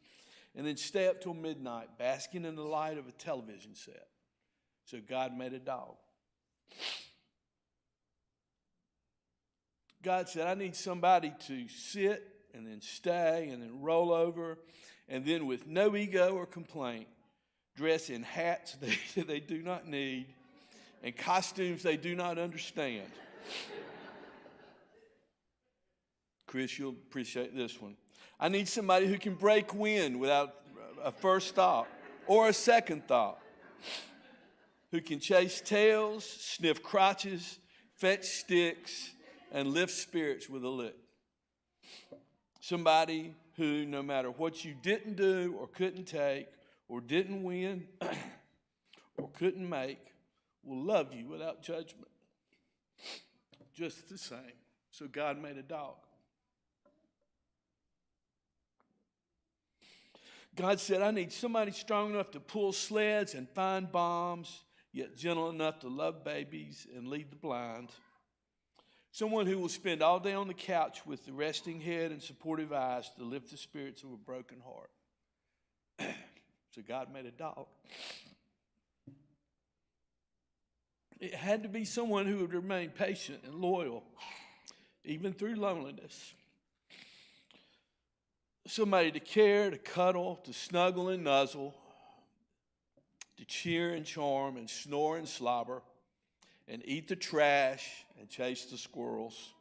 and then stay up till midnight basking in the light of a television set. So God made a dog. God said, I need somebody to sit and then stay and then roll over and then with no ego or complaint, dress in hats they do not need and costumes they do not understand. Chris, you'll appreciate this one. I need somebody who can break wind without a first thought or a second thought, who can chase tails, sniff crotches, fetch sticks, and lift spirits with a lick. Somebody who, no matter what you didn't do or couldn't take or didn't win or couldn't make, will love you without judgment. Just the same. So God made a dog. God said, I need somebody strong enough to pull sleds and find bombs, yet gentle enough to love babies and lead the blind. Someone who will spend all day on the couch with the resting head and supportive eyes to lift the spirits of a broken heart. So God made a dog. It had to be someone who would remain patient and loyal, even through loneliness. Somebody to care, to cuddle, to snuggle and nuzzle, to cheer and charm and snore and slobber, and eat the trash and chase the squirrels.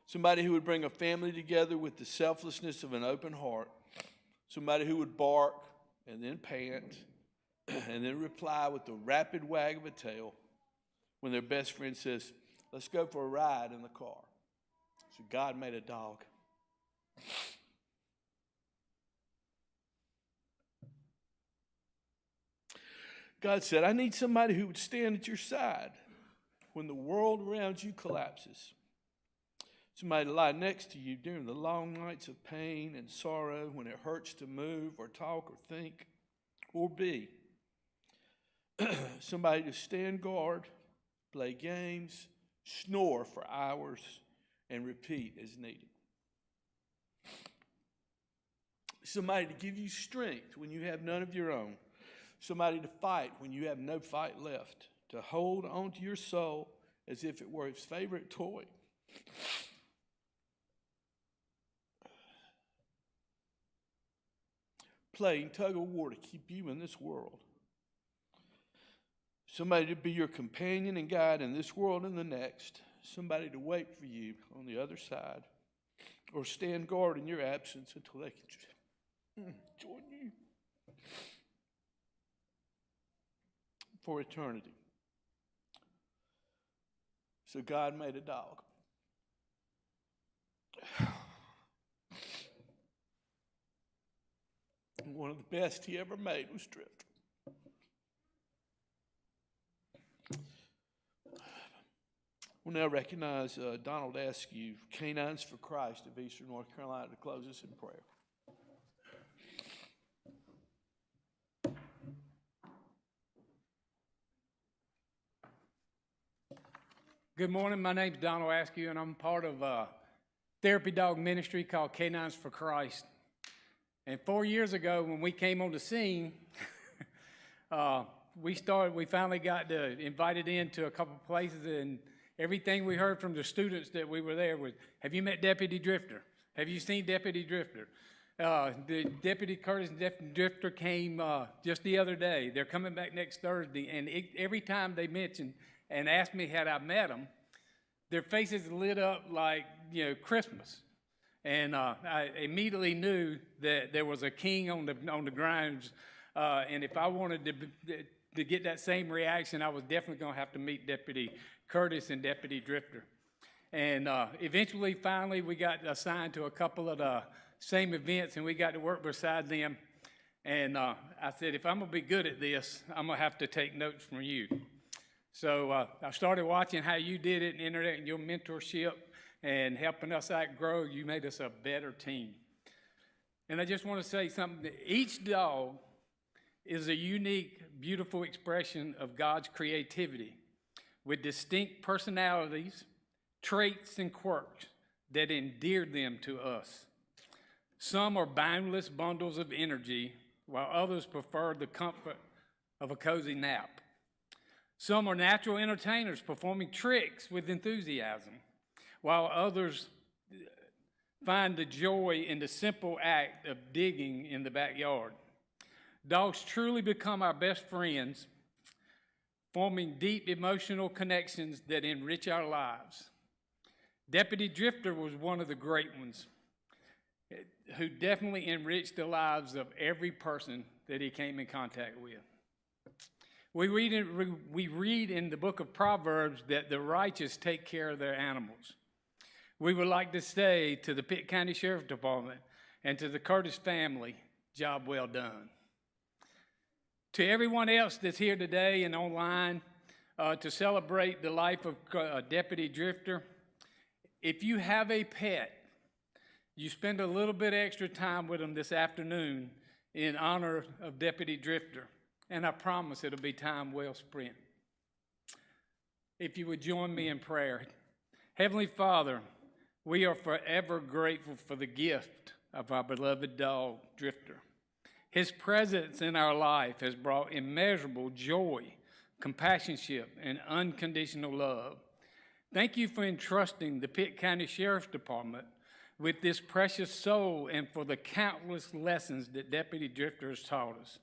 Somebody who would bring a family together with the selflessness of an open heart. Somebody who would bark and then pant and then reply with the rapid wag of a tail when their best friend says, let's go for a ride in the car. So God made a dog. God said, I need somebody who would stand at your side when the world around you collapses. Somebody to lie next to you during the long nights of pain and sorrow when it hurts to move or talk or think or be. Somebody to stand guard, play games, snore for hours, and repeat as needed. Somebody to give you strength when you have none of your own. Somebody to fight when you have no fight left, to hold on to your soul as if it were his favorite toy. Playing tug of war to keep you in this world. Somebody to be your companion and guide in this world and the next. Somebody to wait for you on the other side, or stand guard in your absence until they can join you for eternity. So God made a dog. And one of the best he ever made was Drifter. We'll now recognize Donald Askew, Canines for Christ of Eastern North Carolina, to close us in prayer. Good morning. My name's Donald Askew, and I'm part of a therapy dog ministry called Canines for Christ. And 4 years ago, when we came on the scene, we finally got invited into a couple places, and everything we heard from the students that we were there was, have you met Deputy Drifter? Have you seen Deputy Drifter? The Deputy Curtis and Deputy Drifter came just the other day. They're coming back next Thursday, and every time they mentioned and asked me had I met them, their faces lit up like, Christmas. And I immediately knew that there was a king on the grounds, and if I wanted to get that same reaction, I was definitely going to have to meet Deputy Curtis and Deputy Drifter. And eventually, finally, we got assigned to a couple of the same events, and we got to work beside them. And I said, if I'm going to be good at this, I'm going to have to take notes from you. So I started watching how you did it, and internet and your mentorship and helping us out grow. You made us a better team. And I just want to say something. Each dog is a unique, beautiful expression of God's creativity with distinct personalities, traits, and quirks that endear them to us. Some are boundless bundles of energy, while others prefer the comfort of a cozy nap. Some are natural entertainers performing tricks with enthusiasm, while others find the joy in the simple act of digging in the backyard. Dogs truly become our best friends, forming deep emotional connections that enrich our lives. Deputy Drifter was one of the great ones who definitely enriched the lives of every person that he came in contact with. We read in the book of Proverbs that the righteous take care of their animals. We would like to say to the Pitt County Sheriff Department and to the Curtis family, job well done. To everyone else that's here today and online to celebrate the life of Deputy Drifter, if you have a pet, you spend a little bit extra time with them this afternoon in honor of Deputy Drifter, and I promise it'll be time well spent. If you would join me in prayer. Heavenly Father, we are forever grateful for the gift of our beloved dog, Drifter. His presence in our life has brought immeasurable joy, companionship, and unconditional love. Thank you for entrusting the Pitt County Sheriff's Department with this precious soul and for the countless lessons that Deputy Drifter has taught us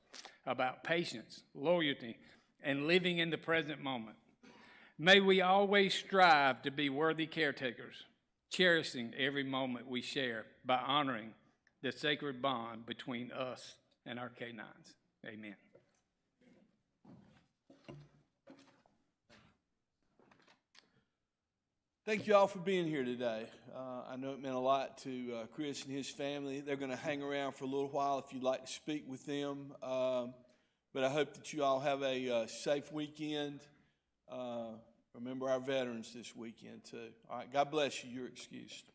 about patience, loyalty, and living in the present moment. May we always strive to be worthy caretakers, cherishing every moment we share by honoring the sacred bond between us and our canines. Amen. Thank you all for being here today. I know it meant a lot to Chris and his family. They're going to hang around for a little while if you'd like to speak with them. But I hope that you all have a safe weekend. Remember our veterans this weekend, too. All right, God bless you. You're excused.